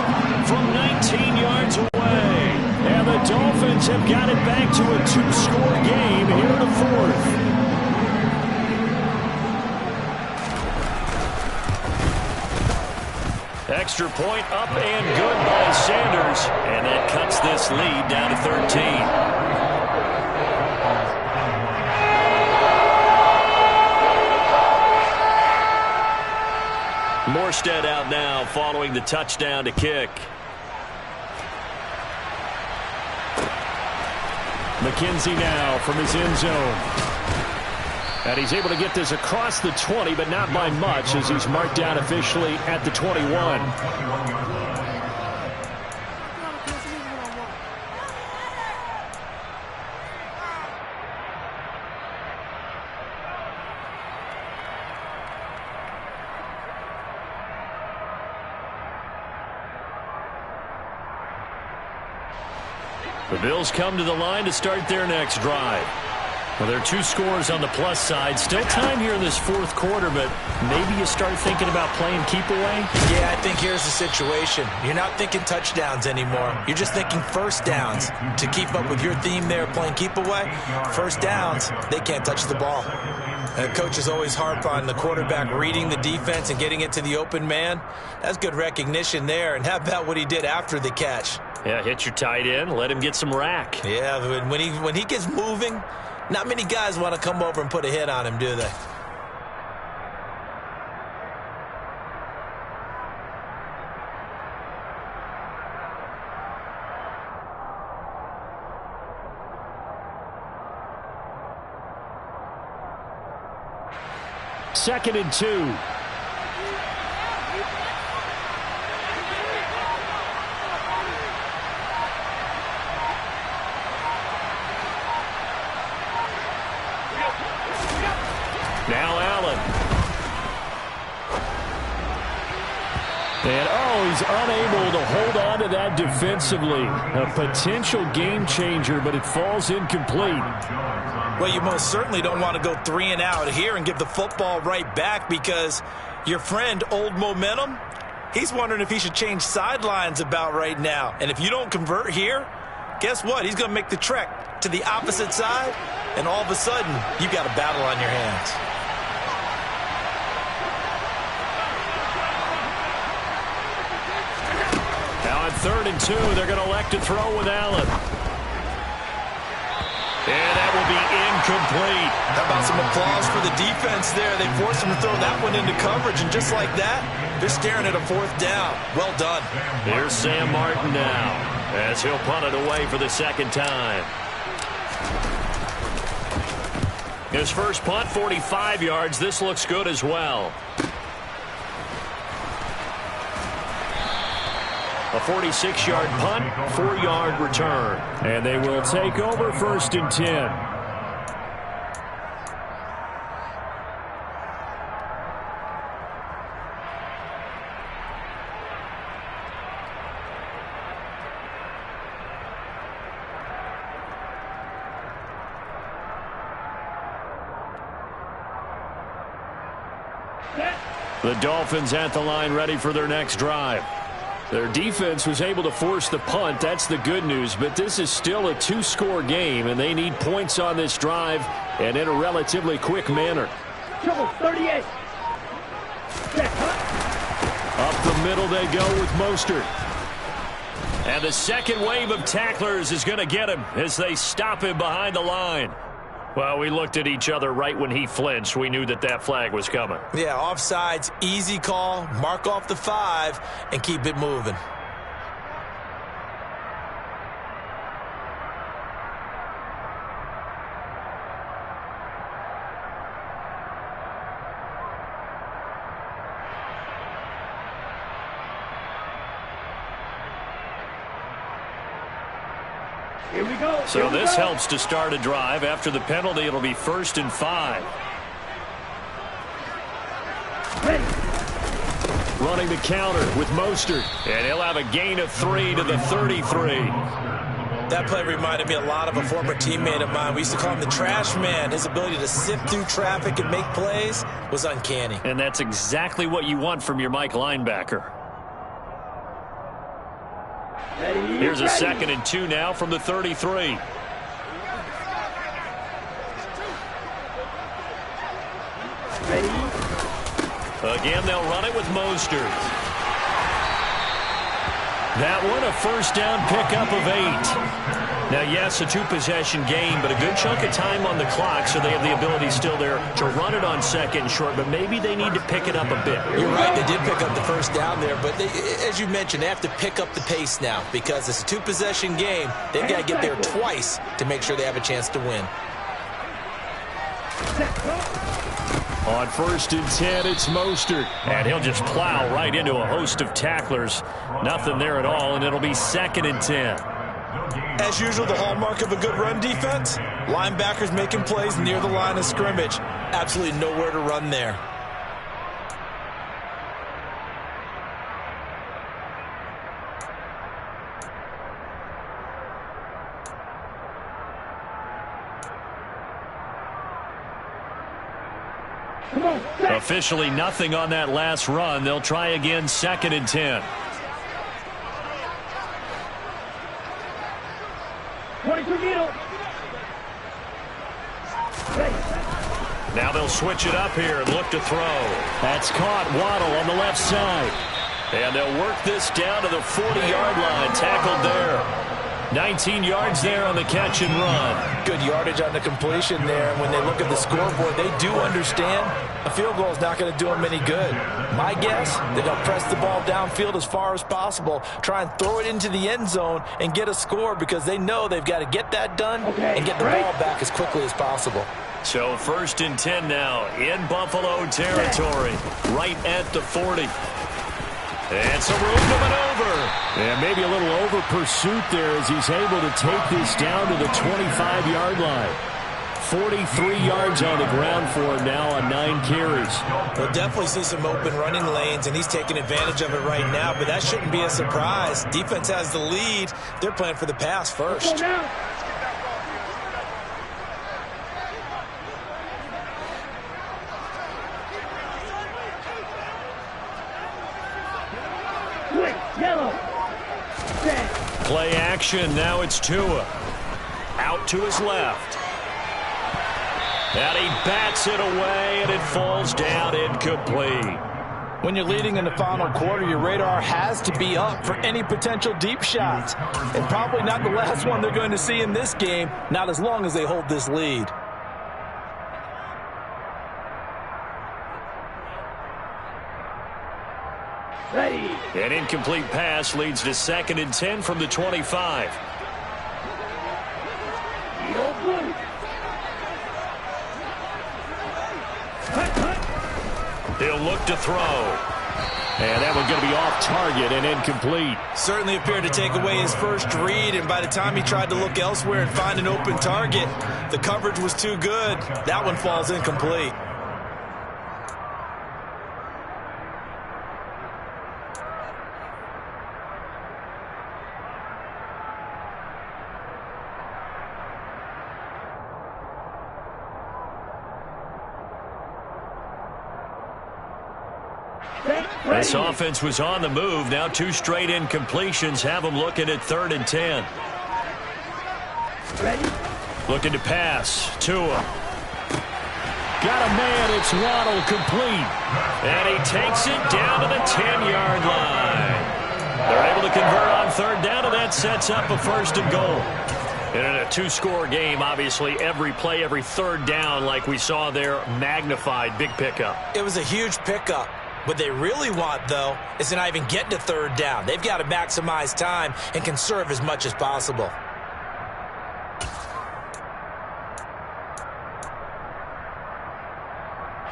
S2: from 19 yards away. And the Dolphins have got it back to a 2-score game here in the 4th. Extra point up and good by Sanders. And that cuts this lead down to 13. Morstead out now following the touchdown to kick. McKenzie now from his end zone. And he's able to get this across the 20, but not by much as he's marked down officially at the 21. The Bills come to the line to start their next drive. Well, there are 2 scores on the plus side. Still time here in this fourth quarter, but maybe you start thinking about playing keep away?
S3: Yeah, I think here's the situation. You're not thinking touchdowns anymore. You're just thinking first downs. To keep up with your theme there, playing keep away, first downs, they can't touch the ball. And coaches always harp on the quarterback reading the defense and getting it to the open man. That's good recognition there. And how about what he did after the catch?
S2: Yeah, hit your tight end, let him get some rack.
S3: Yeah, when he gets moving, not many guys want to come over and put a hit on him, do they?
S2: Second and 2. Now Allen. And, he's unable to hold on to that defensively. A potential game changer, but it falls incomplete.
S3: Well, you most certainly don't want to go 3 and out here and give the football right back because your friend, Old Momentum, he's wondering if he should change sidelines about right now. And if you don't convert here, guess what? He's going to make the trek to the opposite side, and all of a sudden, you've got a battle on your hands.
S2: Now on 3rd and 2, they're going to elect to throw with Allen. And that will be incomplete.
S3: How about some applause for the defense there? They forced him to throw that one into coverage, and just like that, they're staring at a 4th down. Well done.
S2: Here's Sam Martin now, as he'll punt it away for the 2nd time. His first punt, 45 yards. This looks good as well. A 46-yard punt, 4-yard return. And they will take over 1st and 10. The Dolphins at the line, ready for their next drive. Their defense was able to force the punt. That's the good news. But this is still a 2-score game, and they need points on this drive and in a relatively quick manner.
S4: Trouble 38.
S2: Up the middle they go with Mostert. And the second wave of tacklers is going to get him as they stop him behind the line. Well, we looked at each other right when he flinched. We knew that that flag was coming.
S3: Yeah, offsides, easy call, mark off the 5, and keep it moving.
S4: Here we go.
S2: So this helps to start a drive. After the penalty, it'll be 1st and 5.
S4: Ready.
S2: Running the counter with Mostert. And he'll have a gain of 3 to the 33.
S3: That play reminded me a lot of a former teammate of mine. We used to call him the trash man. His ability to sift through traffic and make plays was uncanny.
S2: And that's exactly what you want from your Mike linebacker.
S4: Ready.
S2: Here's a
S4: Ready.
S2: 2nd and 2 now from the 33.
S4: Ready.
S2: Again, they'll run it with Mostert. That one, a 1st down pickup of 8. Now, yes, a 2-possession game, but a good chunk of time on the clock, so they have the ability still there to run it on 2nd and short, but maybe they need to pick it up a bit.
S3: You're right, they did pick up the 1st down there, but as you mentioned, they have to pick up the pace now because it's a 2-possession game. They've got to get there twice to make sure they have a chance to win.
S2: On 1st and 10, it's Mostert. And he'll just plow right into a host of tacklers. Nothing there at all, and it'll be 2nd and 10.
S3: As usual, the hallmark of a good run defense, linebackers making plays near the line of scrimmage. Absolutely nowhere to run there.
S4: Come on. Back.
S2: Officially nothing on that last run. They'll try again, 2nd and 10.
S4: 22 middle. Ready.
S2: Now they'll switch it up here and look to throw. That's caught. Waddle on the left side. And they'll work this down to the 40-yard line. Tackled there. 19 yards there on the catch and run.
S3: Good yardage on the completion there. And when they look at the scoreboard, they do understand a field goal is not going to do them any good. My guess, they're going to press the ball downfield as far as possible, try and throw it into the end zone and get a score because they know they've got to get that done and get the ball back as quickly as possible.
S2: So 1st and 10 now in Buffalo territory, right at the 40. And some room to maneuver. And maybe a little over pursuit there as he's able to take this down to the 25-yard line. 43 yards on the ground for him now on 9 carries.
S3: We'll definitely see some open running lanes, and he's taking advantage of it right now, but that shouldn't be a surprise. Defense has the lead. They're playing for the pass first.
S2: Play action. Now it's Tua. Out to his left. And he bats it away, and it falls down incomplete.
S3: When you're leading in the final quarter, your radar has to be up for any potential deep shots. And probably not the last one they're going to see in this game, not as long as they hold this lead.
S4: Ready.
S2: An incomplete pass leads to 2nd and 10 from the 25. He'll look to throw. And that one's going to be off target and incomplete.
S3: Certainly appeared to take away his first read, and by the time he tried to look elsewhere and find an open target, the coverage was too good. That one falls incomplete.
S2: This offense was on the move. Now 2 straight incompletions have them looking at 3rd and 10.
S4: Ready.
S2: Looking to pass. Tua. Got a man. It's Waddle complete. And he takes it down to the 10-yard line. They're able to convert on 3rd down, and that sets up a 1st and goal. And in a 2-score game, obviously every play, every 3rd down, like we saw there, magnified. Big pickup.
S3: It was a huge pickup. What they really want, though, is to not even get to 3rd down. They've got to maximize time and conserve as much as possible.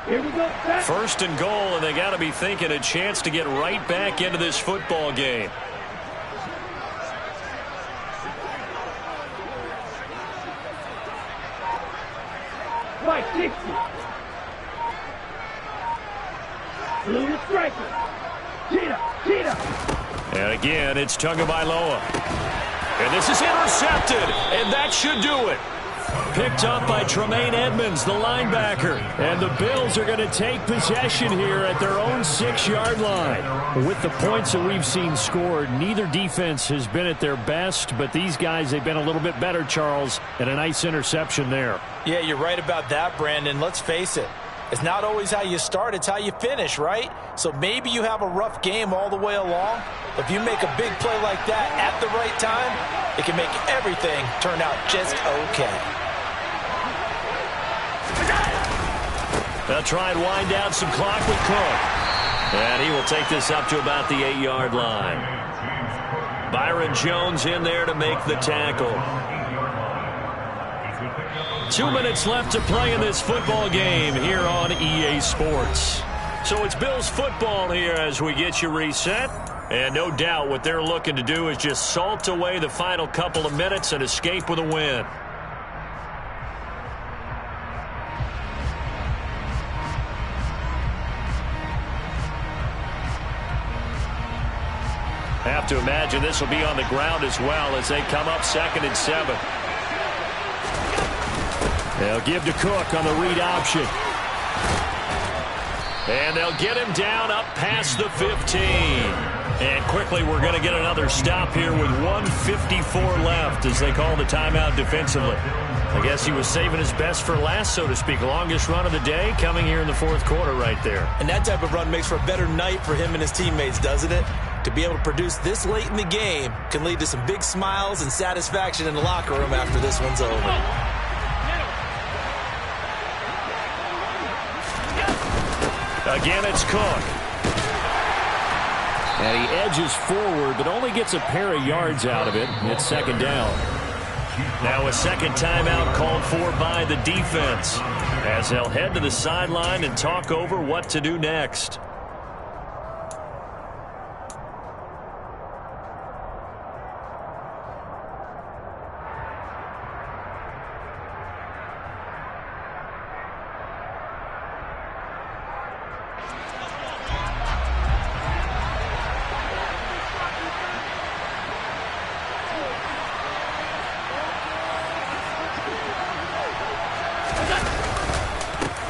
S4: Here we go. Back.
S2: 1st and goal, and they got to be thinking a chance to get right back into this football game.
S4: Right, 60. Blue striker. Cheetah.
S2: And again, it's Tagovailoa. And this is intercepted, and that should do it. Picked up by Tremaine Edmonds, the linebacker. And the Bills are going to take possession here at their own 6-yard line. With the points that we've seen scored, neither defense has been at their best, but these guys, they've been a little bit better, Charles, and a nice interception there.
S3: Yeah, you're right about that, Brandon. Let's face it. It's not always how you start, it's how you finish, right? So maybe you have a rough game all the way along. If you make a big play like that at the right time, it can make everything turn out just okay.
S2: They'll try and wind down some clock with Cook. And he will take this up to about the 8-yard line. Byron Jones in there to make the tackle. 2 minutes left to play in this football game here on EA Sports. So it's Bills football here as we get you reset. And no doubt what they're looking to do is just salt away the final couple of minutes and escape with a win. Have to imagine this will be on the ground as well as they come up 2nd and 7. They'll give to Cook on the read option. And they'll get him down up past the 15. And quickly we're going to get another stop here with 1:54 left as they call the timeout defensively. I guess he was saving his best for last, so to speak. Longest run of the day coming here in the fourth quarter right there.
S3: And that type of run makes for a better night for him and his teammates, doesn't it? To be able to produce this late in the game can lead to some big smiles and satisfaction in the locker room after this one's over.
S2: Again, it's Cook. And he edges forward, but only gets a pair of yards out of it. It's second down. Now a second timeout called for by the defense as they'll head to the sideline and talk over what to do next.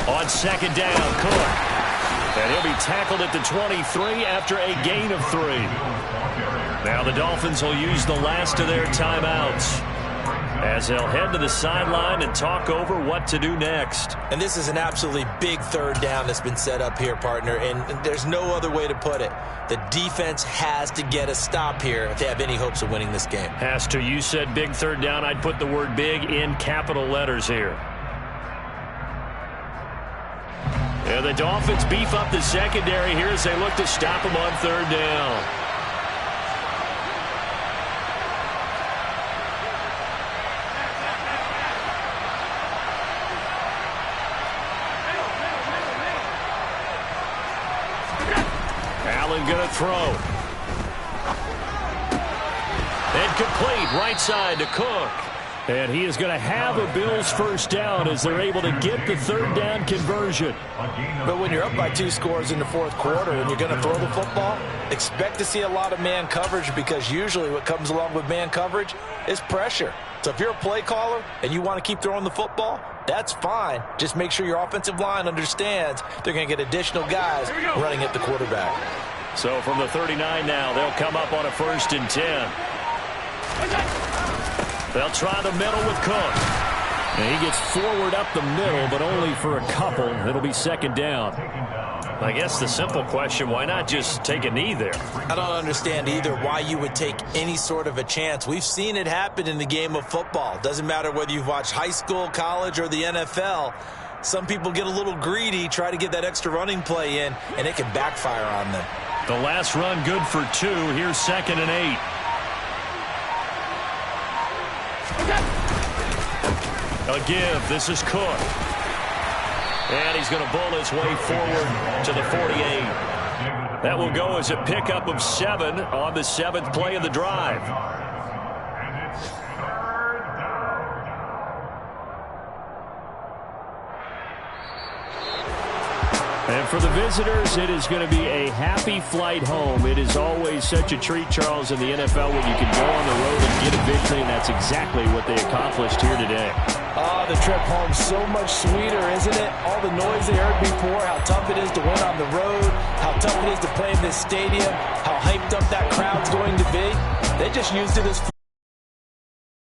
S2: On second down, Cook. And he'll be tackled at the 23 after a gain of 3. Now the Dolphins will use the last of their timeouts as they'll head to the sideline and talk over what to do next.
S3: And this is an absolutely big third down that's been set up here, partner, and there's no other way to put it. The defense has to get a stop here if they have any hopes of winning this game.
S2: Has to. You said big third down. I'd put the word big in capital letters here. And the Dolphins beef up the secondary here as they look to stop him on third down. Allen going to throw. Incomplete, right side to Cook. And he is going to have a Bills first down as they're able to get the third down conversion.
S3: But when you're up by 2 scores in the fourth quarter and you're going to throw the football, expect to see a lot of man coverage because usually what comes along with man coverage is pressure. So if you're a play caller and you want to keep throwing the football, that's fine. Just make sure your offensive line understands they're going to get additional guys running at the quarterback.
S2: So from the 39 now, they'll come up on a 1st and 10. They'll try the middle with Cook. And he gets forward up the middle, but only for a couple. It'll be second down. I guess the simple question, why not just take a knee there?
S3: I don't understand either why you would take any sort of a chance. We've seen it happen in the game of football. Doesn't matter whether you've watched high school, college, or the NFL. Some people get a little greedy, try to get that extra running play in, and it can backfire on them.
S2: The last run good for 2. Here's 2nd and 8. A give. This is Cook. And he's going to bowl his way forward to the 48. That will go as a pickup of 7 on the 7th play of the drive. And for the visitors, it is going to be a happy flight home. It is always such a treat, Charles, in the NFL when you can go on the road and get a victory, and that's exactly what they accomplished here today.
S3: Oh, the trip home so much sweeter, isn't it? All the noise they heard before, how tough it is to win on the road, how tough it is to play in this stadium, how hyped up that crowd's going to be. They just used it as